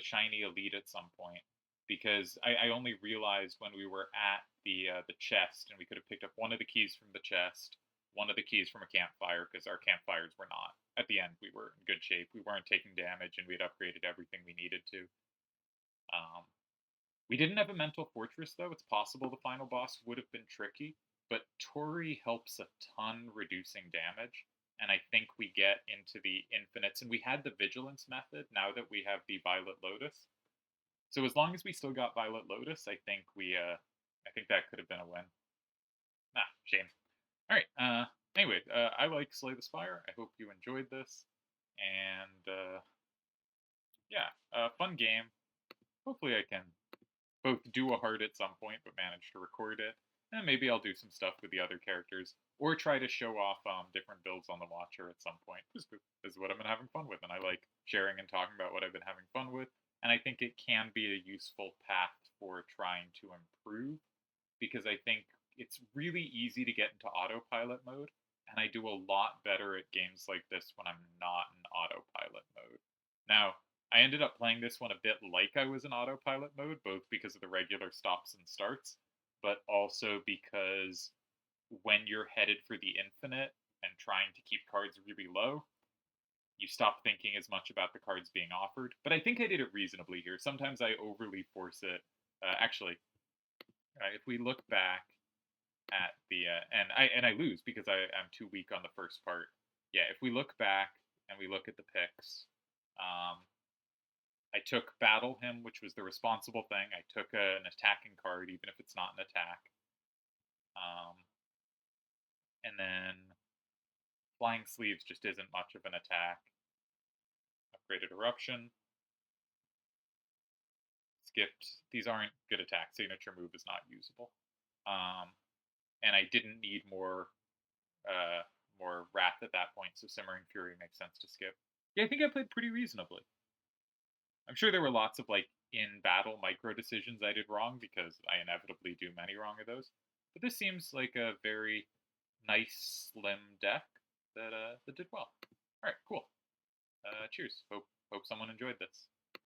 shiny elite at some point because I only realized when we were at the chest and we could have picked up one of the keys from the chest, one of the keys from a campfire because our campfires were not. At the end, we were in good shape. We weren't taking damage and we had upgraded everything we needed to. We didn't have a mental fortress though. It's possible the final boss would have been tricky, but Tori helps a ton reducing damage. And I think we get into the infinites, and we had the vigilance method now that we have the Violet Lotus. So as long as we still got Violet Lotus, I think that could have been a win. Shame. All right. Anyway, I like Slay the Spire. I hope you enjoyed this, and yeah, fun game. Hopefully, I can both do a heart at some point, but manage to record it. And maybe I'll do some stuff with the other characters, or try to show off different builds on the Watcher at some point. This is what I've been having fun with, and I like sharing and talking about what I've been having fun with. And I think it can be a useful path for trying to improve, because I think it's really easy to get into autopilot mode, and I do a lot better at games like this when I'm not in autopilot mode. Now, I ended up playing this one a bit like I was in autopilot mode, both because of the regular stops and starts, but also because when you're headed for the infinite and trying to keep cards really low, you stop thinking as much about the cards being offered. But I think I did it reasonably here. Sometimes I overly force it. If we look back at the and I lose because I'm too weak on the first part. Yeah, if we look back and we look at the picks, I took Battle Him, which was the responsible thing. I took an attacking card, even if it's not an attack. Um, and then Flying Sleeves just isn't much of an attack. Upgraded Eruption. Skipped. These aren't good attacks. Signature move is not usable. And I didn't need more Wrath at that point, so Simmering Fury makes sense to skip. Yeah, I think I played pretty reasonably. I'm sure there were lots of like in battle micro decisions I did wrong because I inevitably do many wrong of those. But this seems like a very nice slim deck that that did well. All right, cool. Cheers. Hope someone enjoyed this.